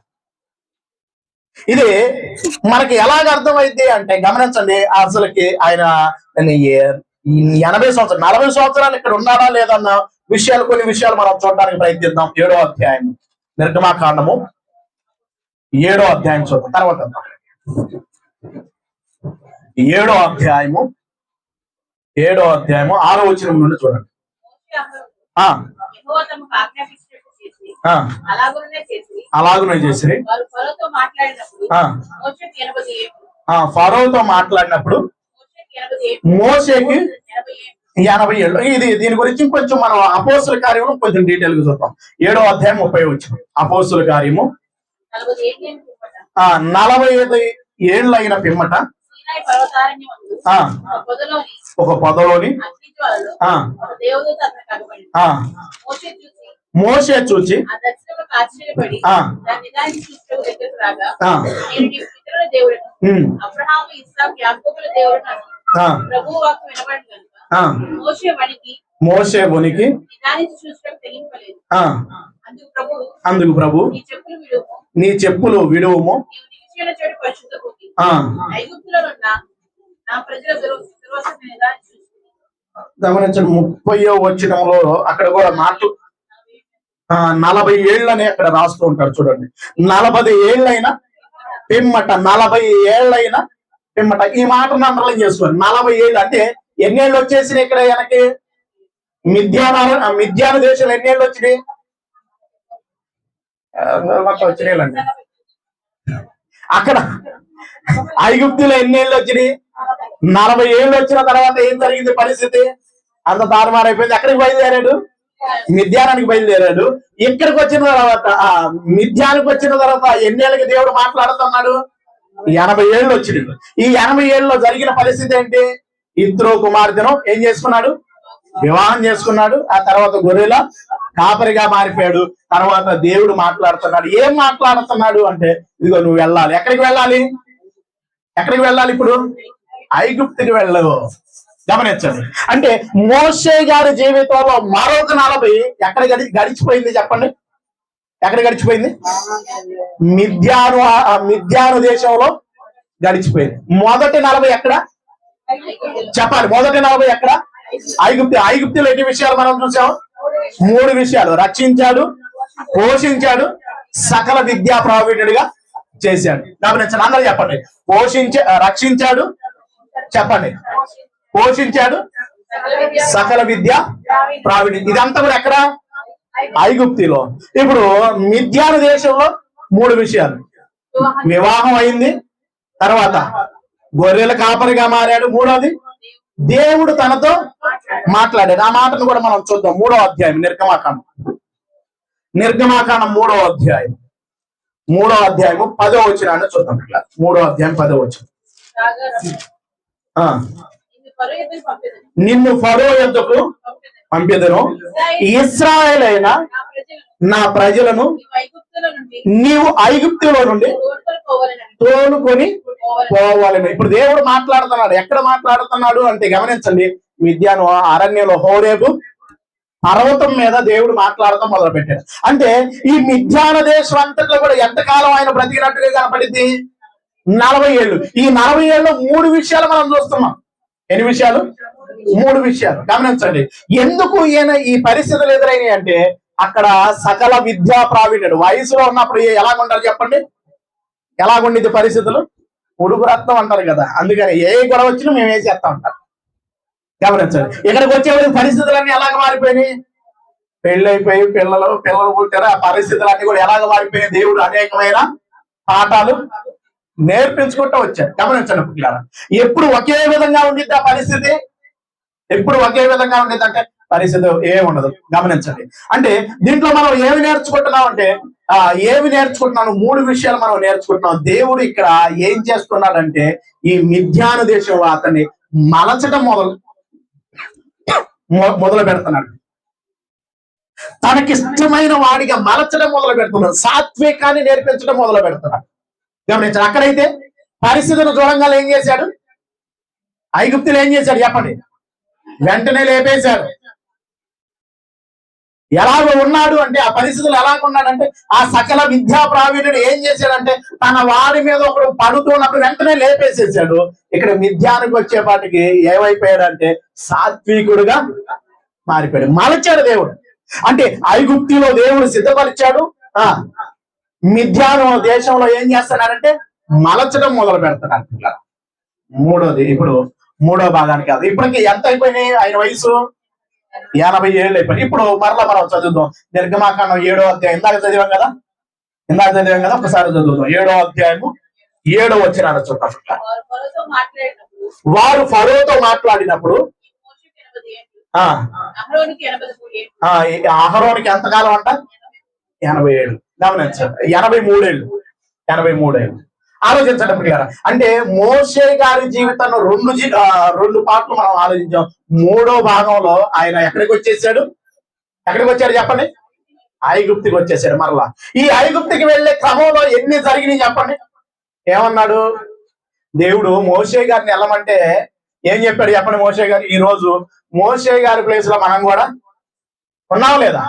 S1: ఇది మనకి ఎలాగ అర్థమైంది అంటే, గమనించండి, అసలుకి ఆయన 40 సంవత్సరాలు ఇక్కడ ఉన్నాడా లేదన్న కొన్ని విషయాలు మనం చూడడానికి ప్రయత్నిద్దాం. 7వ అధ్యాయం నిర్గమాకాండము 7వ అధ్యాయం చూద్దాం. తర్వాత 7వ అధ్యాయము 6వ వచనం నుండి చూడండి. అలాగునే చేసి ఫరోతో మాట్లాడినప్పుడు మోషేకి 80 ఏళ్ళు. దీని గురించి కొంచెం మనం అపోస్తుల కార్యము కొంచెం డీటెయిల్ గా చూద్దాం. 7వ అధ్యాయం 30 వచనం. అపోస్తుల కార్యము 45 ఏళ్ళైన పిమ్మట ఒక పొదలోని మోషే చూచి మోషే వణికి అందుకు ప్రభు నీ చెప్పులు విడువము. గమనించండి 30వ వచనంలో అక్కడ కూడా 40 ఏళ్ళని అక్కడ రాస్తూ ఉంటారు. చూడండి 40 ఏళ్ళైన పిమ్మట, 40 ఏళ్ళైన పిమ్మట. ఈ మాటను అండర్లైన్ చేసుకోండి. 40 ఏళ్ళు అంటే ఎన్నేళ్ళు వచ్చేసినాయి ఇక్కడ ఆయనకి? మిద్యాన దేశంలో ఎన్నేళ్ళు వచ్చినాయి? వచ్చినాయిలండి. అక్కడ ఐగుప్తులో ఎన్నేళ్ళు వచ్చినాయి? 40 ఏళ్ళు వచ్చిన తర్వాత ఏం జరిగింది? పరిస్థితి అంత తారుమారైపోయింది. ఎక్కడికి బయలుదేరాడు? మిద్యానానికి బయలుదేరాడు. ఇక్కడికి వచ్చిన తర్వాత మిద్యానికి వచ్చిన తర్వాత ఎన్నేళ్ళకి దేవుడు మాట్లాడుతున్నాడు? 80 ఏళ్ళు వచ్చినాయి. ఈ 80 ఏళ్ళలో జరిగిన పరిస్థితి ఏంటి? ఇత్రో కుమార్తెను ఏం చేసుకున్నాడు? వివాహం చేసుకున్నాడు. ఆ తర్వాత గొర్రెల కాపరిగా మారిపోయాడు. తర్వాత దేవుడు మాట్లాడుతున్నాడు. ఏం మాట్లాడుతున్నాడు అంటే, ఇదిగో నువ్వు వెళ్ళాలి. ఎక్కడికి వెళ్ళాలి? ఇప్పుడు ఐగుప్తుకి వెళ్ళవు. గమనించండి. అంటే మోషే గారి జీవితంలో మరొక 40 ఎక్కడ గడిచిపోయింది చెప్పండి? ఎక్కడ గడిచిపోయింది? మిద్యాను దేశంలో గడిచిపోయింది. మొదటి 40 ఎక్కడ చెప్పాలి? మొదటి 40 ఎక్కడ? ఐగుప్తులో ఎన్ని విషయాలు మనం చూసాం? 3 విషయాలు. రక్షించాడు, పోషించాడు, సకల విద్యా ప్రావీణ్యుడిగా చేశాడు. గమనించండి, అందరూ చెప్పండి. రక్షించాడు, చెప్పండి. పోషించాడు, సకల విద్య ప్రావీణ్యం. ఇదంతా కూడా ఎక్కడ? ఐగుప్తిలో. ఇప్పుడు మిద్యాను దేశంలో 3 విషయాలు. వివాహం అయింది, తర్వాత గొర్రెల కాపరిగా మారాడు, మూడోది దేవుడు తనతో మాట్లాడాడు. ఆ మాటను కూడా మనం చూద్దాం. 3వ అధ్యాయం నిర్గమాకాండం 3వ అధ్యాయం 10వ వచనాన్ని చూద్దాం. 3వ అధ్యాయం 10వ వచనం. నిన్ను ఫరో యొద్దకు పంపెదను, ఇశ్రాయేలైన నా ప్రజలను నీవు ఐగుప్తులో నుండి తోలుకొని పోవాలని. ఇప్పుడు దేవుడు మాట్లాడుతున్నాడు. ఎక్కడ మాట్లాడుతున్నాడు అంటే గమనించండి, మిద్యాను అరణ్యంలో హోరేబు పర్వతం మీద దేవుడు మాట్లాడటం మొదలు పెట్టాడు. అంటే ఈ మిద్యాన దేశం అంతట్లో కూడా ఎంతకాలం ఆయన బ్రతికినట్టుగా కనపడింది? 40 ఏళ్ళు. ఈ 40 ఏళ్ళు 3 విషయాలు మనం చూస్తున్నాం. ఎన్ని విషయాలు? 3 విషయాలు. గమనించండి, ఎందుకు ఈయన ఈ పరిస్థితులు ఎదురైనాయి అంటే అక్కడ సకల విద్యా ప్రావీణ్యుడు. వయసులో ఉన్నప్పుడు ఎలాగుంటారు చెప్పండి? ఎలాగుండేది పరిస్థితులు? ఉడుకు రక్తం అంటారు కదా, అందుకని ఏ గొడవ వచ్చినా మేము వేసేస్తా ఉంటాం. గమనించండి, ఇక్కడికి వచ్చే పరిస్థితులన్నీ ఎలాగ మారిపోయినాయి? పెళ్ళైపోయి పిల్లలు పుట్టారు. ఆ పరిస్థితులన్నీ కూడా ఎలాగ మారిపోయినాయి? దేవుడు అనేకమైన పాఠాలు నేర్పించుకుంటూ వచ్చాడు. గమనించండి పిల్లలు, ఎప్పుడు ఒకే విధంగా ఉండిద్ది ఆ పరిస్థితి? ఎప్పుడు ఒకే విధంగా ఉండేది అంటే పరిస్థితి ఏముండదు. గమనించండి, అంటే దీంట్లో మనం ఏమి నేర్చుకుంటున్నాం అంటే ఏమి నేర్చుకుంటున్నాను? 3 విషయాలు మనం నేర్చుకుంటున్నాం. దేవుడు ఇక్కడ ఏం చేస్తున్నాడంటే ఈ మిద్యాను దేశంలో అతన్ని మలచడం మొదలు పెడుతున్నాడు. తనకిష్టమైన వాడిగా మలచడం మొదలు పెడుతున్నాడు. సాత్వికాన్ని నేర్పించడం మొదలు పెడుతున్నాడు. గమనించాడు. అక్కడైతే పరిస్థితులు చూడంగా ఏం చేశాడు? ఐగుప్తులు ఏం చేశాడు చెప్పండి? వెంటనే లేపేశాడు. ఎలాగో ఉన్నాడు అంటే ఆ పరిస్థితులు ఎలాగున్నాడంటే ఆ సకల విద్యా ప్రావీణ్యుడు ఏం చేశాడంటే తన వాడి మీద ఒకడు పడుతున్నప్పుడు వెంటనే లేపేసేసాడు. ఇక్కడ మిద్యానికి వచ్చేపాటికి ఏమైపోయాడంటే సాత్వికుడుగా మారిపోయాడు. మలచాడు దేవుడు. అంటే ఐగుప్తిలో దేవుడు సిద్ధపరిచాడు. మిద్యాను దేశంలో ఏం చేస్తున్నాడంటే మలచడం మొదలు పెడుతున్నాడు. మూడోది, ఇప్పుడు 3వ భాగానికి కాదు. ఇప్పటికి ఎంత అయిపోయినాయి? ఆయన వయసు 80 ఏళ్ళు అయిపోయినాయి. ఇప్పుడు మరలా మనం చదువుదాం. నిర్గమాకాండం 7వ అధ్యాయం. ఇందాక చదివాం కదా, ఒకసారి చదువుదాం. 7వ అధ్యాయము 7వ వచనాన్ని చూద్దాం. వారు ఫరోతో మాట్లాడినప్పుడు అహరోనికి ఎంతకాలం అంట? 80 ఏళ్ళు. గమనించండి, 83 ఏళ్ళు. ఆలోచించండి ప్రియారా. అంటే మోషే గారి జీవితంలో 2 పార్ట్లు మనం ఆలోచించాం. 3వ భాగంలో ఆయన ఎక్కడికి వచ్చాడు చెప్పండి? ఐగుప్తికి వచ్చేసాడు. మరలా ఈ ఐగుప్తికి వెళ్లే క్రమంలో ఎన్ని జరిగినాయి చెప్పండి? ఏమన్నాడు దేవుడు? మోషే గారిని వెళ్ళమంటే ఏం చెప్పాడు చెప్పండి? మోషే గారు, ఈ రోజు మోషే గారి ప్లేస్ లో మనం కూడా ఉన్నాం లేదా?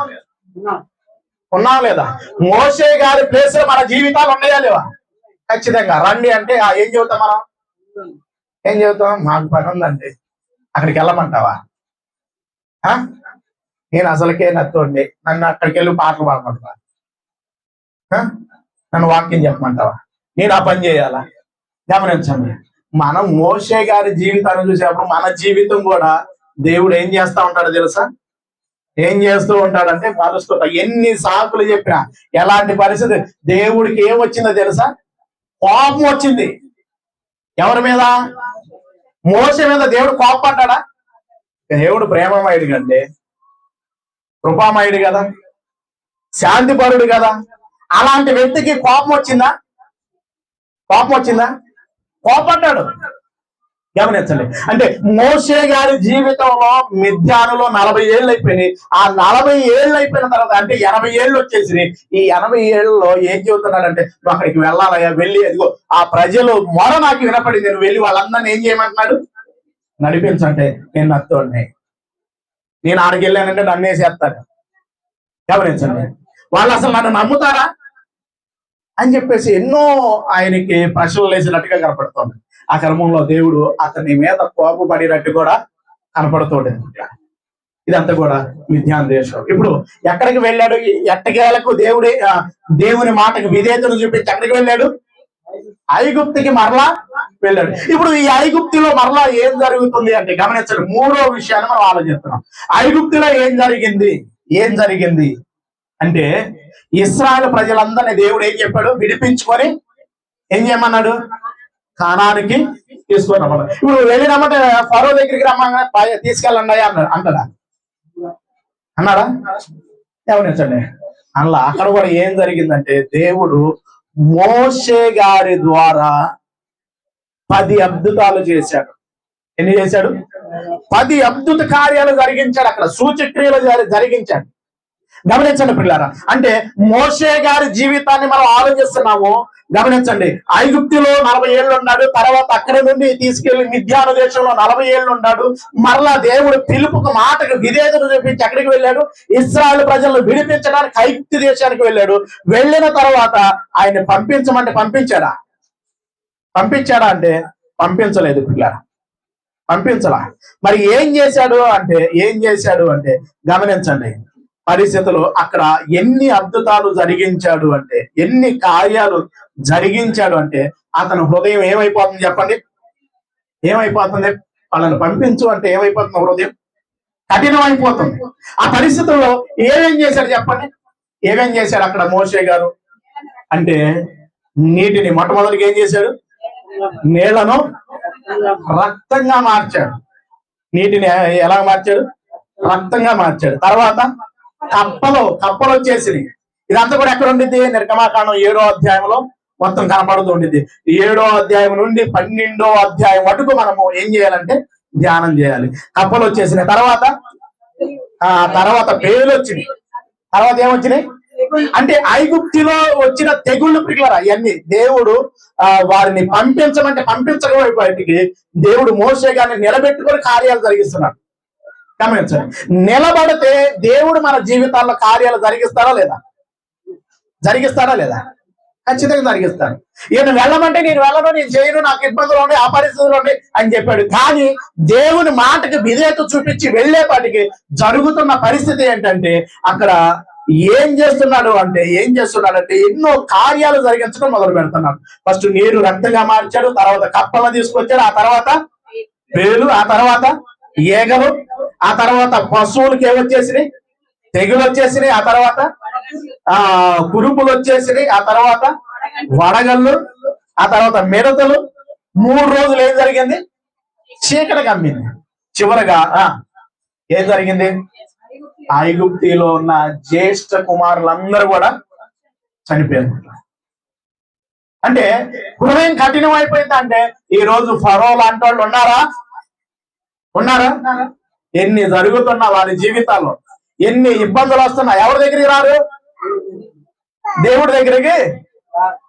S1: మోషే గారి ప్లేస్ లో మన జీవితాలు ఉన్నాయా లేవా? ఖచ్చితంగా. రండి అంటే ఏం చెబుతాం మనం? ఏం చెబుతాం? మాకు పని ఉందండి, అక్కడికి వెళ్ళమంటావా? నేను అసలుకే నచ్చండి, నన్ను అక్కడికి వెళ్ళి పాటలు పాడమంటావా? నన్ను వాక్యం చెప్పమంటావా? నేను ఆ పని చేయాలా? గమనించండి, మనం మోషే గారి జీవితాన్ని చూసేటప్పుడు మన జీవితం కూడా దేవుడు ఏం చేస్తా ఉంటాడో తెలుసా? ఏం చేస్తూ ఉంటాడంటే మరుస్తుంటా. ఎన్ని సాకులు చెప్పినా ఎలాంటి పరిస్థితి దేవుడికి ఏం వచ్చిందో తెలుసా? కోపం వచ్చింది. ఎవరి మీద? మోషే మీద దేవుడు కోపపడ్డా? దేవుడు ప్రేమమయుడు కండి, కృపామయుడు కదా, శాంతిపరుడు కదా. అలాంటి వ్యక్తికి కోపం వచ్చిందా? కోపడ్డాడు. గమనించండి, అంటే మోషే గారి జీవితంలో మిద్యానులో 40 ఏళ్ళు అయిపోయినాయి. ఆ 40 ఏళ్ళు అయిపోయిన తర్వాత అంటే 80 ఏళ్ళు వచ్చేసినాయి. ఈ 80 ఏళ్ళలో ఏం చెబుతున్నాడంటే నువ్వు అక్కడికి వెళ్ళాలయ్యా, వెళ్ళి అదిగో ఆ ప్రజలు మొర నాకు వినపడింది, నువ్వు వెళ్ళి వాళ్ళందరినీ ఏం చేయమంటున్నాడు? నడిపించంటే నేను నత్తోడిని, నేను ఆడికి వెళ్ళానంటే నన్ను వేసేస్తాను. గమనించండి, వాళ్ళు అసలు నన్ను నమ్ముతారా అని చెప్పేసి ఎన్నో ఆయనకి ప్రశ్నలు వేసినట్టుగా కనపడుతుంది. ఆ క్రమంలో దేవుడు అతని మీద కోపపడినట్టు కూడా కనపడుతుండేది. ఇదంతా కూడా మిథ్యాను దేశం. ఇప్పుడు ఎక్కడికి వెళ్ళాడు? ఎట్టకేలకు దేవుని మాటకు విధేయతను చూపించి ఎక్కడికి వెళ్ళాడు? ఐగుప్తికి మరలా వెళ్ళాడు. ఇప్పుడు ఈ ఐగుప్తిలో మరలా ఏం జరుగుతుంది అంటే గమనించండి, మూడో విషయాన్ని మనం ఆలోచిస్తున్నాం. ఐగుప్తిలో ఏం జరిగింది అంటే ఇశ్రాయేలు ప్రజలందరినీ దేవుడు ఏం చెప్పాడు? విడిపించుకొని ఏం చేయమన్నాడు? కానానికి తీసుకొని రమ్మన్నాడు. ఇప్పుడు వెళ్ళినమ్మంటే ఫరో దగ్గరికి రమ్మని తీసుకెళ్ళండి అంటాడా? గమనించండి, అందులో అక్కడ కూడా ఏం జరిగిందంటే దేవుడు మోషే గారి ద్వారా 10 అద్భుతాలు చేశాడు. ఎన్ని చేశాడు? 10 అద్భుత కార్యాలు జరిగించాడు. అక్కడ సూచక్రియలు జరిగించాడు. గమనించండి పిల్లారా, అంటే మోషే గారి జీవితాన్ని మనం ఆలోచిస్తున్నాము. గమనించండి, ఐగుప్తులో 40 ఏళ్ళు ఉన్నాడు. తర్వాత అక్కడి నుండి తీసుకెళ్లి మిథ్యాను దేశంలో 40 ఏళ్ళు ఉన్నాడు. మరలా దేవుడు పిలుపుకు మాటకు విధేయతను చూపించి ఎక్కడికి వెళ్ళాడు? ఇశ్రాయేలు ప్రజలను విడిపించడానికి ఐగుప్తు దేశానికి వెళ్ళాడు. వెళ్ళిన తర్వాత ఆయన పంపించమంటే పంపించాడా అంటే పంపించలేదు పిల్లారా, పంపించలా. మరి ఏం చేశాడు అంటే గమనించండి పరిస్థితులు. అక్కడ ఎన్ని అద్భుతాలు జరిగించాడు అంటే, ఎన్ని కార్యాలు జరిగించాడు అంటే అతని హృదయం ఏమైపోతుంది చెప్పండి? ఏమైపోతుంది? వాళ్ళని పంపించు అంటే ఏమైపోతుంది? హృదయం కఠినం అయిపోతుంది. ఆ పరిస్థితుల్లో ఏమేం చేశాడు చెప్పండి? ఏమేం చేశాడు అక్కడ మోషే గారు అంటే, నీటిని మొట్టమొదటిగా ఏం చేశాడు? నీళ్లను రక్తంగా మార్చాడు. నీటిని ఎలా మార్చాడు? రక్తంగా మార్చాడు. తర్వాత కప్పలు వచ్చేసినాయి. ఇదంతా కూడా ఎక్కడ ఉండిద్ది? నిర్గమాకాండం 7వ అధ్యాయంలో మొత్తం కనపడుతుండిద్ది. 7వ అధ్యాయం నుండి 12వ అధ్యాయం వరకు మనము ఏం చేయాలంటే ధ్యానం చేయాలి. కప్పలు వచ్చేసినాయి. తర్వాత పేర్లు వచ్చినాయి. తర్వాత ఏమొచ్చినాయి అంటే ఐగుప్తిలో వచ్చిన తెగుళ్ళు పిల్లరా ఇవన్నీ దేవుడు వారిని పంపించమంటే పంపించకపోయేటికి దేవుడు మోషే గారిని నిలబెట్టుకొని కార్యాలు జరిగిస్తున్నాడు. గమనించండి, నిలబడితే దేవుడు మన జీవితాల్లో కార్యాలు జరిగిస్తారా లేదా? ఖచ్చితంగా జరిగిస్తాడు. ఈయన వెళ్ళమంటే నేను వెళ్ళను, నేను చేయను, నాకు ఇబ్బందులు ఉన్నాయి, ఆ పరిస్థితులు ఉన్నాయి అని చెప్పాడు. కానీ దేవుని మాటకి విధేయత చూపించి వెళ్ళేపాటికి జరుగుతున్న పరిస్థితి ఏంటంటే అక్కడ ఏం చేస్తున్నాడు అంటే ఎన్నో కార్యాలు జరిగించడం మొదలు పెడుతున్నాడు. ఫస్ట్ నీరు రక్తంగా మార్చాడు, తర్వాత కప్పలను తీసుకొచ్చాడు, ఆ తర్వాత పేలు, ఆ తర్వాత ఏగలు, ఆ తర్వాత పశువులకి ఏమొచ్చేసినాయి? తెగులు వచ్చేసినాయి. ఆ తర్వాత కురుపులు వచ్చేసినాయి. ఆ తర్వాత వడగళ్ళు, ఆ తర్వాత మిడతలు. 3 రోజులు ఏం జరిగింది? చీకటి కమ్మింది. చివరగా ఏం జరిగింది? ఐగుప్తిలో ఉన్న జ్యేష్ఠ కుమారులందరూ కూడా చనిపోయారు. అంటే హృదయం కఠినం అయిపోయింది. అంటే ఈ రోజు ఫరో లాంటి వాళ్ళు ఉన్నారా? ఎన్ని జరుగుతున్నా వారి జీవితాల్లో, ఎన్ని ఇబ్బందులు వస్తున్నా ఎవరి దగ్గరికి రారు? దేవుడి దగ్గరికి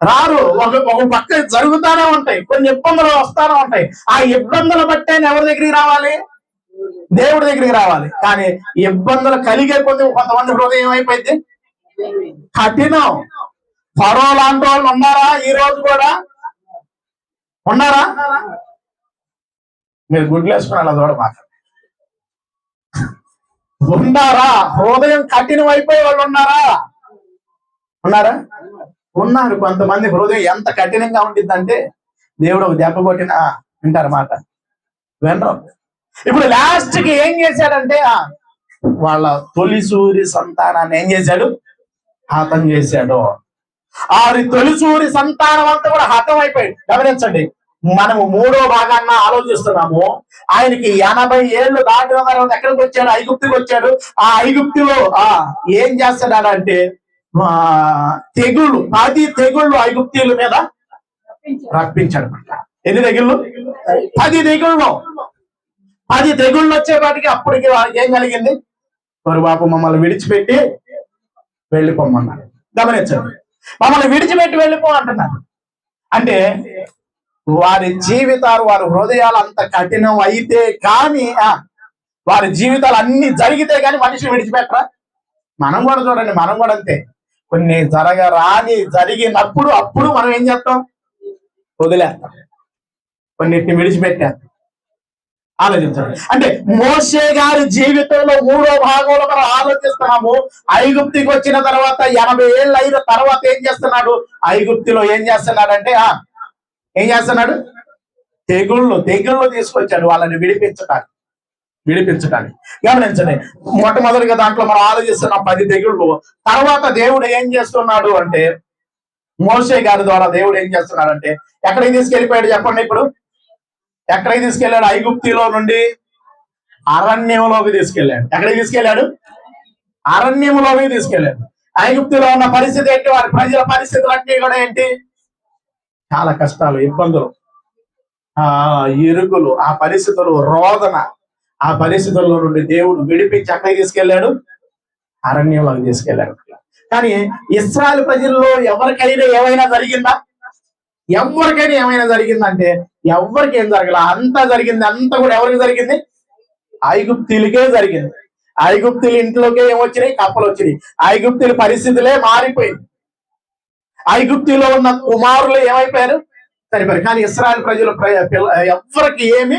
S1: రారు. ఒక పక్క జరుగుతానే ఉంటాయి, కొన్ని ఇబ్బందులు వస్తానే ఉంటాయి. ఆ ఇబ్బందులు బట్టే ఎవరి దగ్గరికి రావాలి? దేవుడి దగ్గరికి రావాలి. కానీ ఇబ్బందులు కలిగే కొద్ది కొంతమంది హృదయం అయిపోయింది కఠినం. ఫరో లాంటి వాళ్ళు ఉన్నారా? ఈ రోజు కూడా ఉన్నారా? మీరు గుడ్లు వేసుకుని అలా చూడమాట ఉన్నారా? హృదయం కఠినం అయిపోయే వాళ్ళు ఉన్నారా? ఉన్నారు. కొంతమంది హృదయం ఎంత కఠినంగా ఉంటుందంటే దేవుడు ఒక దెబ్బ కొట్టినా వింటారు మాట, వినరు. ఇప్పుడు లాస్ట్ కి ఏం చేశాడంటే వాళ్ళ తొలిసూరి సంతానాన్ని ఏం చేశాడు? హతం చేశాడు. ఆ తొలిసూరి సంతానం అంతా కూడా హతం అయిపోయాడు. గమనించండి, మనము 3వ భాగాన్న ఆలోచిస్తున్నాము. ఆయనకి 80 ఏళ్ళు దాటిన తర్వాత ఎక్కడికి వచ్చాడు? ఐగుప్తికి వచ్చాడు. ఆ ఐగుప్తిలో ఏం చేస్తాడంటే తెగుళ్ళు 10 తెగుళ్ళు ఐగుప్తీల మీద రప్పించాడు. ఎన్ని తెగుళ్ళు? 10 తెగుళ్ళు. 10 తెగుళ్ళు వచ్చేపాటికి అప్పటికి వాళ్ళకి ఏం కలిగింది? వారు బాబు మమ్మల్ని విడిచిపెట్టి వెళ్ళిపోమన్నాడు. గమనించండి, మమ్మల్ని విడిచిపెట్టి వెళ్ళిపో అంటున్నాడు. అంటే వారి జీవితాలు, వారి హృదయాలు అంత కఠినం అయితే కానీ వారి జీవితాలు అన్ని జరిగితే కానీ మనిషి విడిచిపెట్టరా? మనం కూడా చూడండి, మనం కూడా అంతే. కొన్ని జరిగినప్పుడు అప్పుడు మనం ఏం చేస్తాం? వదిలేస్తాం, కొన్నిటిని విడిచిపెట్టేస్తాం. ఆలోచించండి. అంటే మోషే గారి జీవితంలో 3వ భాగంలో మనం ఆలోచిస్తున్నాము. ఐగుప్తికి వచ్చిన తర్వాత 80 ఏళ్ళు అయిన తర్వాత ఏం చేస్తున్నాడు? ఐగుప్తిలో ఏం చేస్తున్నాడంటే ఏం చేస్తున్నాడు? తెగుళ్ళు తీసుకొచ్చాడు వాళ్ళని విడిపించడానికి. గమనించండి, మొట్టమొదటిగా దాంట్లో మనం ఆలోచిస్తున్నాం 10 తెగుళ్ళు. తర్వాత దేవుడు ఏం చేస్తున్నాడు అంటే, మోషే గారి ద్వారా దేవుడు ఏం చేస్తున్నాడంటే, ఎక్కడికి తీసుకెళ్ళిపోయాడు చెప్పండి? ఇప్పుడు ఎక్కడికి తీసుకెళ్ళాడు? ఐగుప్తిలో నుండి అరణ్యంలోకి తీసుకెళ్ళాడు. ఎక్కడికి తీసుకెళ్ళాడు? అరణ్యంలోకి తీసుకెళ్ళాడు. ఐగుప్తిలో ఉన్న పరిస్థితి ఏంటి? వారి ప్రజల పరిస్థితులు అన్నీ కూడా ఏంటి? చాలా కష్టాలు, ఇబ్బందులు, ఇరుకులు, ఆ పరిస్థితులు, రోదన. ఆ పరిస్థితుల్లో నుండి దేవుడు విడిపించి ఎక్కడికి తీసుకెళ్ళాడు? అరణ్యంలోకి తీసుకెళ్ళాడు. కానీ ఇశ్రాయేలు ప్రజల్లో ఎవరికైనా ఏమైనా జరిగిందా? ఎవరికైనా ఏమైనా జరిగిందంటే ఎవరికి ఏం జరగల. అంతా జరిగింది, అంతా కూడా ఎవరికి జరిగింది? ఐగుప్తీలకే జరిగింది. ఐగుప్తుల ఇంట్లోకే ఏమొచ్చినాయి? కప్పలు వచ్చినాయి. ఐగుప్తుల పరిస్థితులే మారిపోయింది. ఐగుప్తిలో ఉన్న కుమారులు ఏమైపోయారు? సరిపోయారు. కానీ ఇశ్రాయేలు ప్రజలు ఎవరికి ఏమి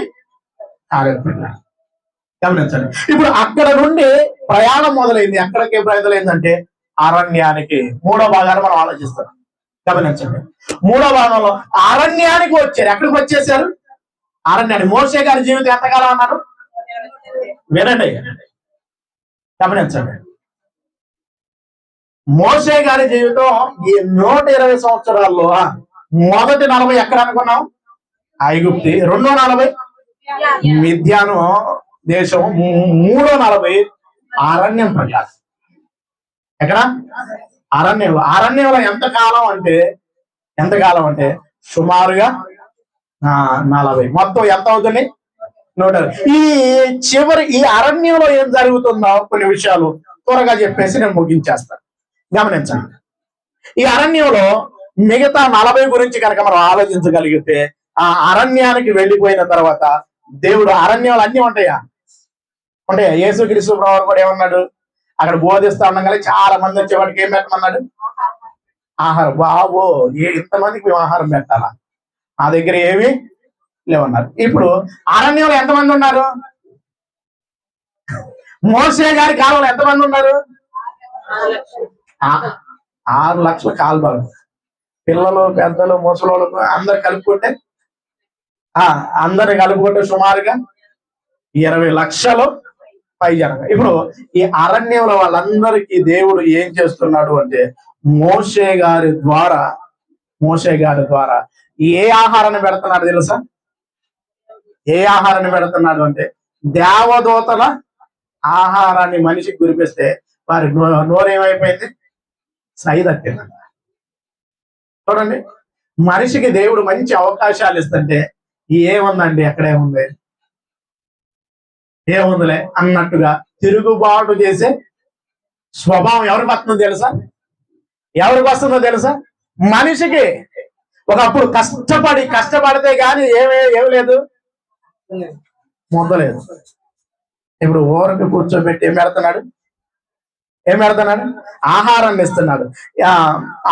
S1: కాలేకపోయినారు. గమనించండి. ఇప్పుడు అక్కడ నుండి ప్రయాణం మొదలైంది. ఎక్కడికి ప్రయాణమైందంటే అరణ్యానికి. 3వ భాగాన్ని మనం ఆలోచిస్తాం. గమనించండి, 3వ భాగంలో అరణ్యానికి వచ్చారు. ఎక్కడికి వచ్చేసారు? అరణ్యానికి. మోషే గారి జీవితం ఎంతకాలం అన్నారు? వినండి, గమనించండి. మోషే గారి జీవితం ఈ 120 సంవత్సరాల్లో మొదటి 40 ఎక్కడ అనుకున్నాం? ఐగుప్తి. 240 మిద్యాను దేశం. 340 అరణ్యం ప్రకారం. ఎక్కడ? అరణ్యంలో ఎంతకాలం అంటే సుమారుగా 40. మొత్తం ఎంత అవుతుంది? 120. ఈ అరణ్యంలో ఏం జరుగుతుందో కొన్ని విషయాలు త్వరగా చెప్పేసి నేను ముగించేస్తాను. గమనించండి, ఈ అరణ్యంలో మిగతా 40 గురించి కనుక మనం ఆలోచించగలిగితే, ఆ అరణ్యానికి వెళ్ళిపోయిన తర్వాత దేవుడు, అరణ్యాలు అన్ని ఉంటాయా? యేసుక్రీస్తు ప్రభువు కూడా ఏమన్నాడు? అక్కడ బోధిస్తా ఉండగానే చాలా మంది వచ్చేవాడికి ఏం పెట్టమన్నాడు? ఆహారం. బాబో, ఇంతమందికి మేము ఆహారం పెట్టాలా? నా దగ్గర ఏమి లేవన్నారు. ఇప్పుడు అరణ్యంలో ఎంతమంది ఉన్నారు? మోషే గారి కాలంలో ఎంతమంది ఉన్నారు? 6 లక్షల కాల్బాలు. పిల్లలు, పెద్దలు, ముసలోళ్ళు అందరు కలుపుకుంటే సుమారుగా 20 లక్షలు పై జనం. ఇప్పుడు ఈ అరణ్యంలో వాళ్ళందరికీ దేవుడు ఏం చేస్తున్నాడు అంటే, మోషే గారి ద్వారా ఏ ఆహారాన్ని పెడుతున్నాడు తెలుసా? ఏ ఆహారాన్ని పెడుతున్నాడు అంటే, దేవదూతల ఆహారాన్ని మనిషికి కురిపిస్తే వారి నోరేమైపోయింది? సై తప్పిందంట. చూడండి, మనిషికి దేవుడు మంచి అవకాశాలు ఇస్తుంటే ఏముందండి? ఏముందిలే అన్నట్టుగా తిరుగుబాటు చేసే స్వభావం ఎవరికి వస్తుందో తెలుసా? మనిషికి. ఒకప్పుడు కష్టపడితే గాని ఏమి లేదు, మొదలేదు. ఇప్పుడు ఊరికి కూర్చోబెట్టి ఏం పెడుతున్నాడు? ఆహారాన్ని ఇస్తున్నాడు.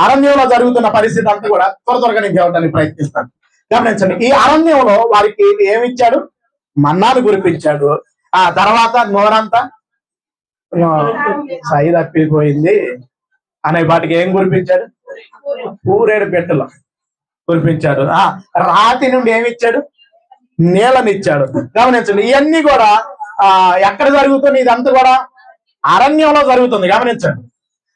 S1: అరణ్యంలో జరుగుతున్న పరిస్థితి అంతా కూడా త్వరగా నేను చెప్పడానికి ప్రయత్నిస్తాను. గమనించండి, ఈ అరణ్యంలో వారికి ఏమిచ్చాడు? మన్నాను కురిపించాడు. ఆ తర్వాత నోరంతా సై తప్పిపోయింది అనే వాటికి ఏం కురిపించాడు? ఊరేడు పెట్టెలు కురిపించాడు. రాతి నుండి ఏమిచ్చాడు? నీళ్ళనిచ్చాడు. గమనించండి, ఇవన్నీ కూడా ఎక్కడ జరుగుతుంది? ఇదంతా కూడా అరణ్యంలో జరుగుతుంది. గమనించండి,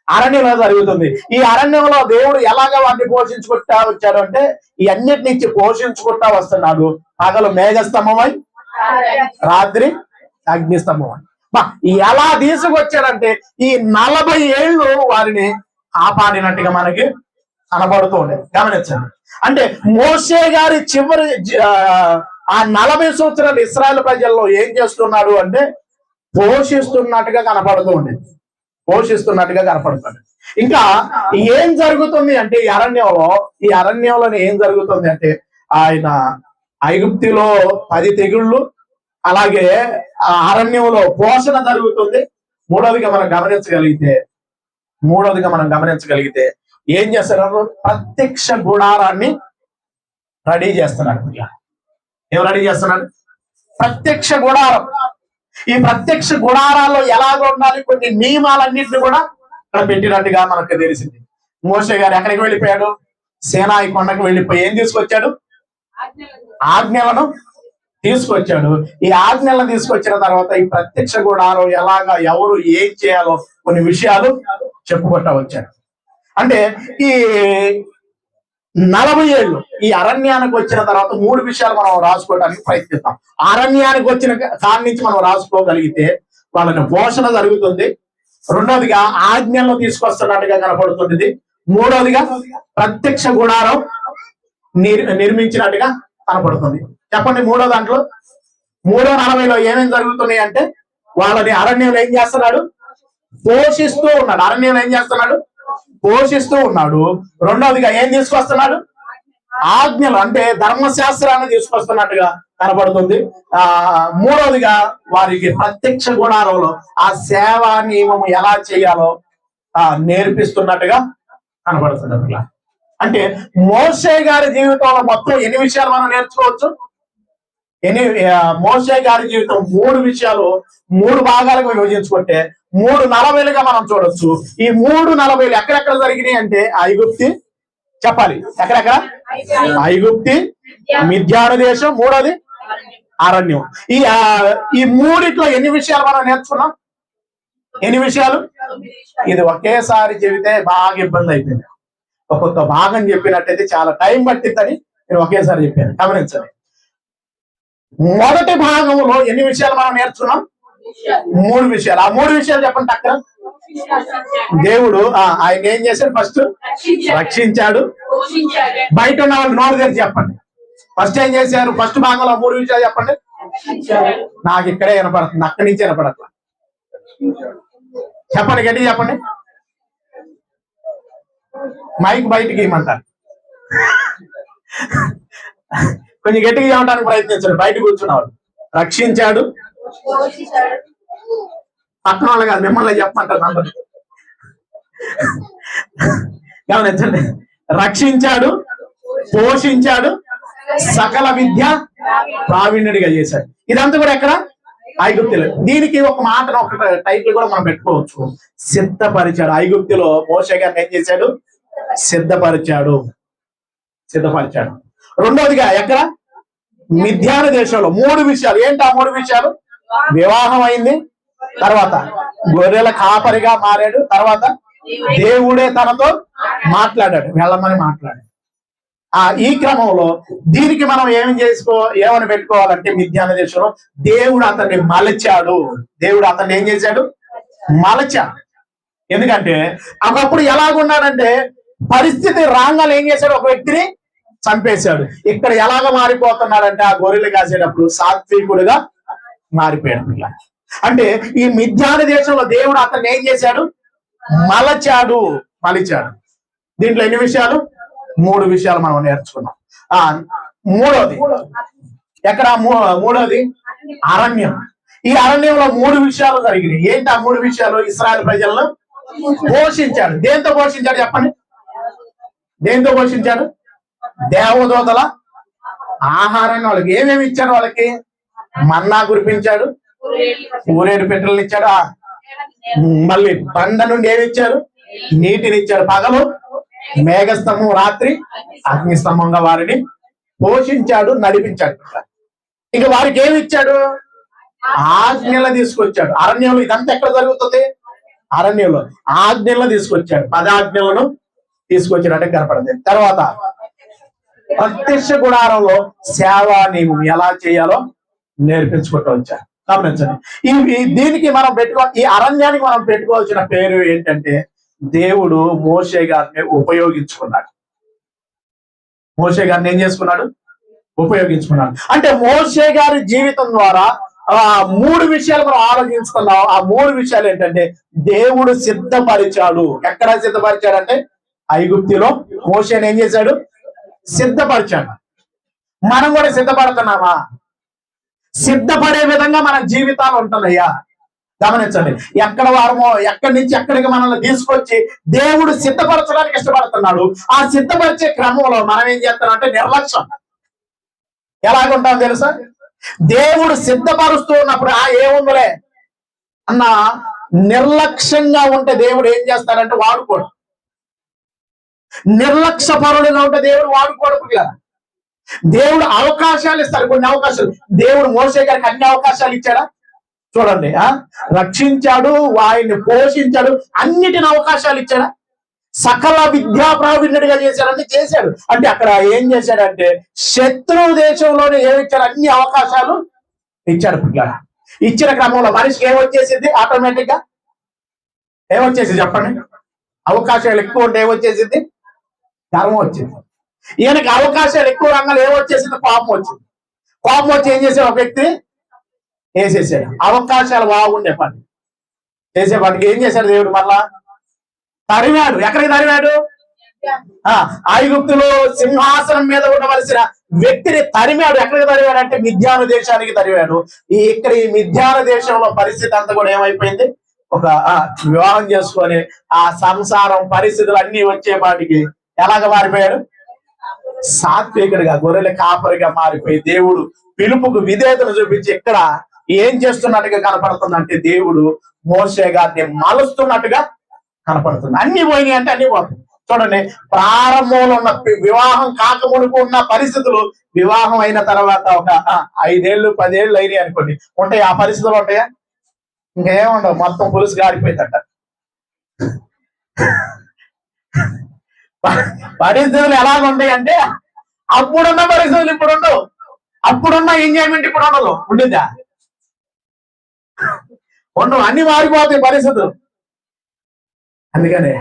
S1: అరణ్యంలో జరుగుతుంది. ఈ అరణ్యంలో దేవుడు ఎలాగ వాటిని పోషించుకుంటా వచ్చాడు అంటే, ఈ అన్నిటినిచ్చి పోషించుకుంటా వస్తున్నాడు. పగలు మేఘస్తంభమై, రాత్రి అగ్నిస్తంభమై. ఎలా తీసుకొచ్చాడంటే, ఈ 40 ఏళ్ళు వారిని కాపాడినట్టుగా మనకి కనబడుతూ ఉండేది. గమనించండి, అంటే మోషే గారి చివరి ఆ 40 సంవత్సరాలు ఇశ్రాయేలు ప్రజల్లో ఏం చేస్తున్నాడు అంటే, పోషిస్తున్నట్టుగా కనపడుతూ ఉండేది. ఇంకా ఏం జరుగుతుంది అంటే, ఈ అరణ్యంలో ఏం జరుగుతుంది అంటే, ఆయన ఐగుప్తిలో 10 తెగుళ్ళు, అలాగే ఆ అరణ్యంలో పోషణ జరుగుతుంది. మూడవదిగా మనం గమనించగలిగితే ఏం చేస్తున్నారు? ప్రత్యక్ష గుడారాన్ని రెడీ చేస్తున్నారు. ఏం రెడీ చేస్తున్నారు? ప్రత్యక్ష గుడారం. ఈ ప్రత్యక్ష గుడారాల్లో ఎలాగ ఉండాలి, కొన్ని నియమాలన్నింటినీ కూడా ఇక్కడ పెట్టినట్టుగా మనకు తెలిసింది. మోషే గారు ఎక్కడికి వెళ్ళిపోయాడు? సేనాయి కొండకు వెళ్ళిపోయి ఏం తీసుకొచ్చాడు? ఆజ్ఞలను తీసుకొచ్చాడు. ఈ ఆజ్ఞలను తీసుకొచ్చిన తర్వాత ఈ ప్రత్యక్ష గుడారం ఎలాగా, ఎవరు ఏం చేయాలో కొన్ని విషయాలు చెప్పుకుంటా వచ్చాడు. అంటే ఈ 40 ఏళ్ళు ఈ అరణ్యానికి వచ్చిన తర్వాత 3 విషయాలు మనం రాసుకోవడానికి ప్రయత్నిస్తాం. అరణ్యానికి వచ్చిన కాడి నుంచి మనం రాసుకోగలిగితే వాళ్ళని పోషణ జరుగుతుంది. రెండోదిగా ఆజ్ఞలను తీసుకొస్తున్నట్టుగా కనపడుతుంది. మూడోదిగా ప్రత్యక్ష గుడారం నిర్మించినట్టుగా కనపడుతుంది. చెప్పండి, మూడో దాంట్లో 3:40లో ఏమేమి జరుగుతున్నాయి అంటే వాళ్ళని అరణ్యంలో ఏం చేస్తున్నాడు? పోషిస్తూ ఉన్నాడు. అరణ్యంలో ఏం చేస్తున్నాడు? పోషిస్తూ ఉన్నాడు. రెండవదిగా ఏం తీసుకొస్తున్నాడు? ఆజ్ఞలు, అంటే ధర్మశాస్త్రాన్ని తీసుకొస్తున్నట్టుగా కనబడుతుంది. మూడవదిగా వారికి ప్రత్యక్ష గుడారంలో ఆ సేవా నియమం ఎలా చేయాలో నేర్పిస్తున్నట్టుగా కనబడుతుంది. అంటే మోషే గారి జీవితంలో మొత్తం ఎన్ని విషయాలు మనం నేర్చుకోవచ్చు? మోషే గారి జీవితం 3 విషయాలు 3 భాగాలుగా విభజించుకుంటే 3:40లుగా మనం చూడొచ్చు. ఈ 3:40 ఎక్కడెక్కడ జరిగినాయి అంటే ఐగుప్తి, చెప్పాలి ఎక్కడెక్కడ? ఐగుప్తి, మిద్యాను దేశం, మూడోది అరణ్యం. ఈ మూడిట్లో ఎన్ని విషయాలు మనం నేర్చుకున్నాం? ఎన్ని విషయాలు? ఇది ఒకేసారి చెబితే బాగా ఇబ్బంది అయిపోయింది. ఒక్కొక్క భాగం చెప్పినట్టయితే చాలా టైం పట్టిద్దని నేను ఒకేసారి చెప్పాను. గమనించండి, మొదటి భాగంలో ఎన్ని విషయాలు మనం నేర్చుకున్నాం? 3 విషయాలు. ఆ 3 విషయాలు చెప్పండి అక్కడ. దేవుడు ఆయన ఏం చేశాడు? ఫస్ట్ రక్షించాడు. బయట ఉన్న వాళ్ళు నోరు తెరిచి చెప్పండి. ఫస్ట్ ఏం చేశారు? ఫస్ట్ భాగంలో 3 విషయాలు చెప్పండి. నాకు ఇక్కడే వినపడుతుంది, అక్కడి నుంచి వినపడట్లా. చెప్పండి, గట్టిగా చెప్పండి. మైక్ బయటికి ఇవ్వమంటారు, కొంచెం గట్టిగా చెప్పడానికి ప్రయత్నించండి. బయట కూర్చున్నవాడు. రక్షించాడు. పక్కన వాళ్ళు కాదు, మిమ్మల్ని చెప్పమంటారు అందరు. గమనించండి, రక్షించాడు, పోషించాడు, సకల విద్య ప్రావీణ్యుడిగా చేశాడు. ఇదంతా కూడా ఎక్కడ? ఐగుప్తిలో. దీనికి ఒక మాట, ఒక టైటిల్ కూడా మనం పెట్టుకోవచ్చు, సిద్ధపరిచాడు. ఐగుప్తిలో మోషే గారిని ఏం చేశాడు? సిద్ధపరిచాడు. రెండోదిగా ఎక్కడ? మిద్యాను దేశంలో 3 విషయాలు. ఏంటి ఆ 3 విషయాలు? వివాహం అయింది, తర్వాత గొర్రెల కాపరిగా మారాడు, తర్వాత దేవుడే తనతో మాట్లాడాడు, వెళ్ళమని మాట్లాడాడు. ఈ క్రమంలో దీనికి మనం ఏమని పెట్టుకోవాలంటే మిద్యాను దేశంలో దేవుడు అతన్ని మలచాడు. దేవుడు అతన్ని ఏం చేశాడు? మలచాడు. ఎందుకంటే ఒకప్పుడు ఎలాగున్నాడంటే పరిస్థితి రాగానే ఏం చేశాడు? ఒక వ్యక్తిని చంపేశాడు. ఇక్కడ ఎలాగ మారిపోతున్నాడంటే ఆ గొర్రెలు కాసేటప్పుడు సాత్వికుడుగా మారిపోయాడు. అంటే ఈ మిద్యాను దేశంలో దేవుడు అతన్ని ఏం చేశాడు? మలచాడు. దీంట్లో ఎన్ని విషయాలు? 3 విషయాలు మనం నేర్చుకున్నాం. మూడోది ఎక్కడ? మూడోది అరణ్యం. ఈ అరణ్యంలో 3 విషయాలు జరిగినాయి. ఏంటి ఆ 3 విషయాలు? ఇశ్రాయేలు ప్రజలను పోషించాడు. దేంతో పోషించాడు చెప్పండి? దేంతో పోషించాడు? దేవదూతల ఆహారాన్ని వాళ్ళకి ఏమేమి ఇచ్చాడు? వాళ్ళకి మన్నా కురిపించాడు, ఊరేడు పెట్టెలను ఇచ్చాడు, మళ్ళీ బండ నుండి ఏమి ఇచ్చారు? నీటిని ఇచ్చాడు. పగలు మేఘస్తంభం, రాత్రి అగ్నిస్తంభంగా వారిని పోషించాడు, నడిపించాడు. ఇక వారికి ఏమి ఇచ్చాడు? ఆజ్ఞలు తీసుకొచ్చాడు. అరణ్యంలో ఇదంతా ఎక్కడ జరుగుతుంది? అరణ్యంలో ఆజ్ఞలను తీసుకొచ్చాడు. 10 ఆజ్ఞలను తీసుకొచ్చినట్టే కనపడింది. తర్వాత ప్రత్యక్ష గుడారంలో సేవా నియమం ఎలా చేయాలో నేర్పించుకుంటూ వచ్చారు. గమనించండి, దీనికి మనం ఈ అరణ్యానికి మనం పెట్టుకోవాల్సిన పేరు ఏంటంటే దేవుడు మోషే గారిని ఉపయోగించుకున్నాడు. మోషే గారిని ఏం చేసుకున్నాడు? ఉపయోగించుకున్నాడు. అంటే మోషే గారి జీవితం ద్వారా 3 విషయాలు మనం ఆలోచించుకున్నాం. ఆ 3 విషయాలు ఏంటంటే దేవుడు సిద్ధపరిచాడు. ఎక్కడ సిద్ధపరిచాడంటే ఐగుప్తిలో మోషేని ఏం చేశాడు? సిద్ధపరిచాడు. మనం కూడా సిద్ధపడుతున్నామా? సిద్ధపడే విధంగా మన జీవితాలు ఉంటున్నాయా? గమనించండి. ఎక్కడ వారమో ఎక్కడి నుంచి ఎక్కడికి మనల్ని తీసుకొచ్చి దేవుడు సిద్ధపరచడానికి ఇష్టపడుతున్నాడు. ఆ సిద్ధపరిచే క్రమంలో మనం ఏం చేస్తున్నాం అంటే నిర్లక్ష్యం. ఎలాగుంటాం తెలుసా? దేవుడు సిద్ధపరుస్తూ ఉన్నప్పుడు ఏముందిలే అన్న నిర్లక్ష్యంగా ఉంటే దేవుడు ఏం చేస్తాడంటే వాడుకోడు. నిర్లక్ష్య పరుడుగా ఉంటే దేవుడు వాడుకోడు. దేవుడు అవకాశాలు ఇస్తాడు, కొన్ని అవకాశాలు. దేవుడు మోసే గారికి అన్ని అవకాశాలు ఇచ్చాడా? చూడండి, రక్షించాడు, ఆయన్ని పోషించాడు, అన్నిటిని అవకాశాలు ఇచ్చాడా? సకల విద్యా ప్రావీణ్యుడిగా చేశాడని చేశాడు. అంటే అక్కడ ఏం చేశాడంటే శత్రువు దేశంలోనే ఏమిచ్చాడు? అన్ని అవకాశాలు ఇచ్చాడు. ఇచ్చిన క్రమంలో మనిషికి ఏమొచ్చేసింది? ఆటోమేటిక్ గా ఏమొచ్చేసింది చెప్పండి? అవకాశాలు ఎక్కువ ఉంటే ఏమొచ్చేసింది? గర్వం వచ్చింది. ఈయనకి అవకాశాలు ఎక్కువ రంగాలు ఏమొచ్చేసింది? కోపం వచ్చింది. కోపం వచ్చి ఏం చేశాడు? ఒక వ్యక్తి వేసేసాడు. అవకాశాలు బాగుండే పని చేసేపాటికి ఏం చేశాడు? దేవుడు మళ్ళా తరిమాడు. ఎక్కడికి తరిమాడు? ఐగుప్తులో సింహాసనం మీద ఉండవలసిన వ్యక్తిని తరిమాడు. ఎక్కడికి తరిమాడు అంటే మిద్యాను దేశానికి తరిమాడు. ఇక్కడ ఈ మిద్యాను దేశంలో పరిస్థితి అంతా కూడా ఏమైపోయింది? ఒక వివాహం చేసుకొని ఆ సంసారం పరిస్థితులు అన్ని వచ్చేపాటికి ఎలాగ మారిపోయాడు? సాత్వికుడిగా, గొర్రెల కాపరిగా మారిపోయి దేవుడు పిలుపుకు విధేయతను చూపించి ఇక్కడ ఏం చేస్తున్నట్టుగా కనపడుతుందంటే దేవుడు మోషే గారిని మలుస్తున్నట్టుగా కనపడుతుంది. అన్ని పోయినాయి అంటే అన్ని పోతుంది. చూడండి, ప్రారంభంలో ఉన్న వివాహం కాకమునుకు ఉన్న పరిస్థితులు వివాహం అయిన తర్వాత ఒక 5 ఏళ్ళు 10 ఏళ్ళు అయినాయి అనుకోండి, ఉంటాయి ఆ పరిస్థితులు ఉంటాయా? ఇంకేముండవు, మొత్తం పులుసు గారిపోయిందట. పరిస్థితులు ఎలాగుంటాయి అంటే అప్పుడున్న పరిస్థితులు ఇప్పుడు ఉండవు, అప్పుడున్న ఎంజాయ్మెంట్ ఇప్పుడు ఉండదు. ఉండిద్దా? ఉండవు, అన్ని మారిపోతాయి పరిస్థితులు. అందుకనే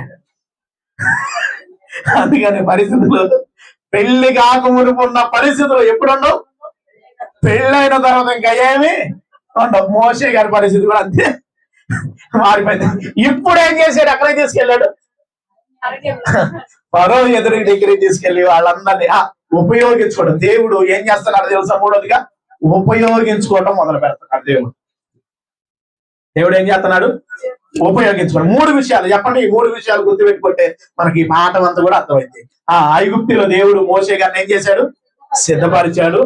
S1: పరిస్థితులు పెళ్లి కాక మునుపున్న పరిస్థితులు ఎప్పుడు ఉండవు, పెళ్ళైన తర్వాత ఇంకా ఏమి ఉండవు. మోషే గారి పరిస్థితి కూడా అంతే మారిపోయింది. ఇప్పుడు ఏం చేశాడు? అక్కడికి తీసుకెళ్ళాడు, ఫరో ఎదురు దగ్గరికి తీసుకెళ్లి వాళ్ళందరినీ ఉపయోగించుకోవడం. దేవుడు ఏం చేస్తున్నాడు తెలుసా? మూడోదిగా ఉపయోగించుకోవడం మొదలు పెడుతున్నాడు. దేవుడు ఏం చేస్తున్నాడు? ఉపయోగించుకోవడం. 3 విషయాలు చెప్పండి. ఈ 3 విషయాలు గుర్తుపెట్టుకుంటే మనకి ఈ పాఠం అంతా కూడా అర్థమైంది. ఐగుప్తిలో దేవుడు మోషే గారిని ఏం చేశాడు? సిద్ధపరిచాడు.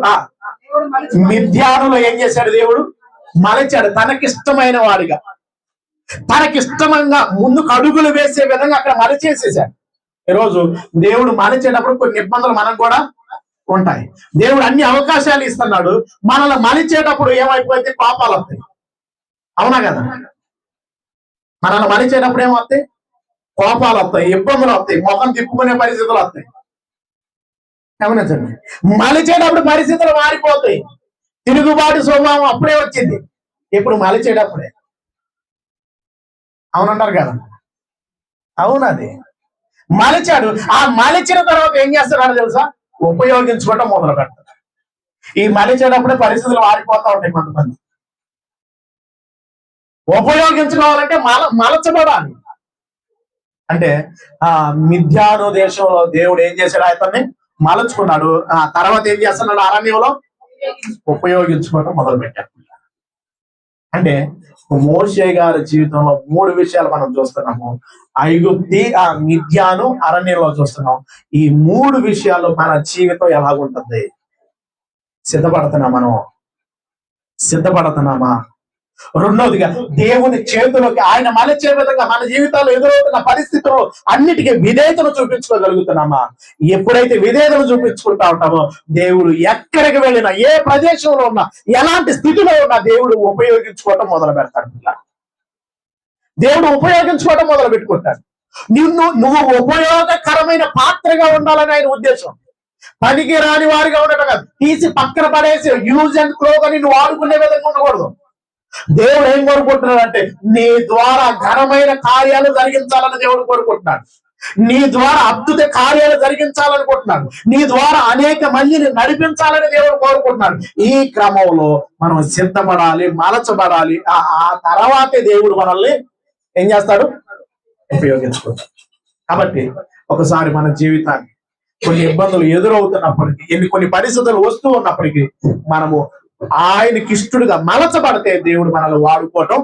S1: మిద్యానులో ఏం చేశాడు? దేవుడు మలచాడు, తనకిష్టమైన వాడిగా, తనకిష్టంగా ముందుకు అడుగులు వేసే విధంగా అక్కడ మలచేసేసాడు. ఈరోజు దేవుడు మలిచేటప్పుడు కొన్ని ఇబ్బందులు మనకు కూడా ఉంటాయి. దేవుడు అన్ని అవకాశాలు ఇస్తున్నాడు, మనల్ని మలిచేటప్పుడు ఏమైపోతే పాపాలు వస్తాయి. అవునా కదా? మనల్ని మలిచేటప్పుడు ఏమవుతాయి? కోపాలు వస్తాయి, ఇబ్బందులు వస్తాయి, ముఖం తిప్పుకునే పరిస్థితులు వస్తాయి. గమనించండి, మలిచేటప్పుడు పరిస్థితులు మారిపోతాయి. తిరుగుబాటు స్వభావం అప్పుడే వచ్చింది, ఇప్పుడు మలిచేటప్పుడే. అవునంటారు కదా? అవునది మలిచాడు. ఆ మలిచిన తర్వాత ఏం చేస్తున్నాడు తెలుసా? ఉపయోగించుకోవటం మొదలు పెడతాడు. ఈ మలిచేటప్పుడే పరిస్థితులు మారిపోతా ఉంటాయి. కొంతమంది ఉపయోగించుకోవాలంటే మలచబడాలి. అంటే మిద్యాను దేశంలో దేవుడు ఏం చేశాడు? అతన్ని మలచుకున్నాడు. తర్వాత ఏం చేస్తున్నాడు? అరణ్యంలో ఉపయోగించుకోవటం మొదలు పెట్టాడు. అంటే మోషే గారి జీవితంలో 3 విషయాలు మనం చూస్తున్నాము. ఐగుప్తి, మిద్యాను, అరణ్యంలో చూస్తున్నాం. ఈ 3 విషయాలు మన జీవితం ఎలాగుంటుంది? సిద్ధపడుతున్నామా? రెండోదిగా దేవుని చేతులోకి ఆయన మలచే విధంగా మన జీవితాల్లో ఎదురవుతున్న పరిస్థితుల్లో అన్నిటికీ విధేయతను చూపించుకోగలుగుతున్నామా? ఎప్పుడైతే విధేయతను చూపించుకుంటా ఉంటామో దేవుడు ఎక్కడికి వెళ్ళినా, ఏ ప్రదేశంలో ఉన్నా, ఎలాంటి స్థితిలో ఉన్నా దేవుడు ఉపయోగించుకోవటం మొదలు పెడతాడు. దేవుడు ఉపయోగించుకోవటం మొదలు పెట్టుకుంటాడు. నువ్వు ఉపయోగకరమైన పాత్రగా ఉండాలని ఆయన ఉద్దేశం. పనికి రాని వారిగా ఉండటం కాదు, తీసి పక్కన పడేసి యూజ్ అండ్ త్రో అని నువ్వు ఆడుకునే విధంగా ఉండకూడదు. దేవుడు ఏం కోరుకుంటున్నాడు? నీ ద్వారా ఘనమైన కార్యాలు జరిగించాలని దేవుడు కోరుకుంటున్నాడు. నీ ద్వారా అద్భుత కార్యాలు జరిగించాలనుకుంటున్నాడు. నీ ద్వారా అనేక మందిని నడిపించాలని దేవుడు కోరుకుంటున్నాడు. ఈ క్రమంలో మనం సిద్ధపడాలి, మలచబడాలి. ఆ తర్వాతే దేవుడు మనల్ని ఏం చేస్తాడు? ఉపయోగించుకుంటాడు. కాబట్టి ఒకసారి మన జీవితాన్ని కొన్ని ఇబ్బందులు ఎదురవుతున్నప్పటికీ కొన్ని పరిస్థితులు వస్తూ ఉన్నప్పటికీ మనము ఆయనకి ఇష్టడుగా మలచబడితే దేవుడు మనల్ని వాడుకోవటం,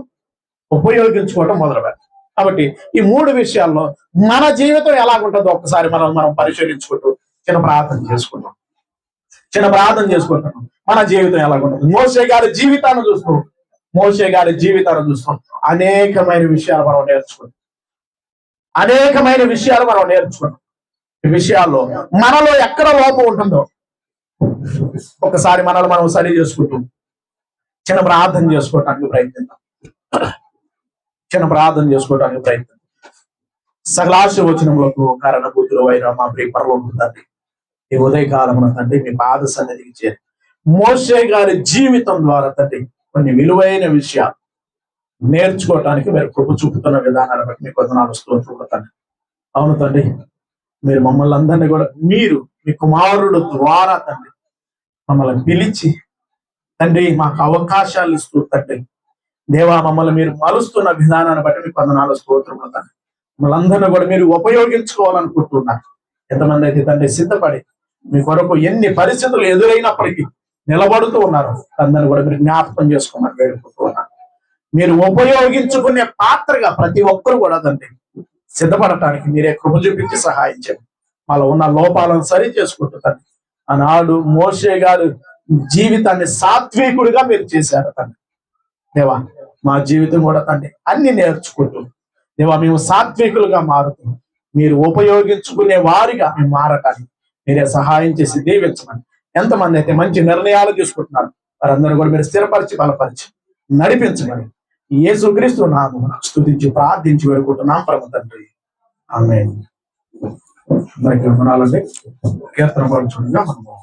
S1: ఉపయోగించుకోవటం మొదలు పెడతాం. కాబట్టి ఈ 3 విషయాల్లో మన జీవితం ఎలాగుంటుందో ఒక్కసారి మనం పరిశీలించుకుంటూ చిన్న ప్రార్థన చేసుకుంటాం. మన జీవితం ఎలాగుంటుంది? మోషే గారి జీవితాన్ని చూస్తాం అనేకమైన విషయాలు మనం నేర్చుకుంటాం. ఈ విషయాల్లో మనలో ఎక్కడ లోపం ఉంటుందో ఒకసారి మనల్ని మనం సరి చేసుకుంటూ చిన్న ప్రార్థన చేసుకోవటానికి ప్రయత్నిద్దాం. సకలాశీర్వచనములకు కారణభూతులు అయిన మా ప్రియ పరలోకపు తండ్రి, ఈ ఉదయకాలమున తండ్రి మీ పాద సన్నిధికి చేరి మోషే గారి జీవితం ద్వారా తండ్రి కొన్ని విలువైన విషయాలు నేర్చుకోవటానికి మీరు కృప చూపుతున్న విధానాన్ని బట్టి మీకు వందనాలు తండ్రి. అవును తండ్రి, మీరు మమ్మల్ని అందరినీ కూడా మీరు మీ కుమారుడు ద్వారా తండ్రి మమ్మల్ని పిలిచి తండ్రి మాకు అవకాశాలు ఇస్తూ తండ్రి దేవా మమ్మల్ని మీరు మలుస్తున్న విధానాన్ని బట్టి మీకు వందనాలు స్తోత్రములు తండ్రి. మమ్మల్ని అందరినీ కూడా మీరు ఉపయోగించుకోవాలనుకుంటున్నారు. ఎంతమంది అయితే తండ్రి సిద్ధపడి మీ కొరకు ఎన్ని పరిస్థితులు ఎదురైనప్పటికీ నిలబడుతూ ఉన్నారు, అందరినీ కూడా మీరు జ్ఞాపకం చేసుకోమని వేడుకుంటూ ఉన్నారు. మీరు ఉపయోగించుకునే పాత్రగా ప్రతి ఒక్కరు కూడా తండ్రి సిద్ధపడటానికి మీరే కృప చూపించి సహాయం చేయండి. మాలో ఉన్న లోపాలను సరి చేసుకుంటూ తండ్రి ఆనాడు మోషే గారు జీవితాన్ని సాత్వికుడిగా మీరు చేశారు తండ్రి. దేవా మా జీవితం కూడా తండ్రి అన్ని నేర్చుకుంటూ దేవా మేము సాత్వికులుగా మారుతూ మీరు ఉపయోగించుకునే వారిగా మేము మారటానికి మీరే సహాయం చేసి దీవించమని. ఎంతమంది అయితే మంచి నిర్ణయాలు తీసుకుంటున్నారు వారందరూ కూడా మీరు స్థిరపరిచి బలపరిచి నడిపించమని యేసుక్రీస్తు నామమున స్తుతించి ప్రార్థించి వేడుకుంటున్నాం పరమ తండ్రి. ఆమేన్. కీర్తన పరచుగా మనము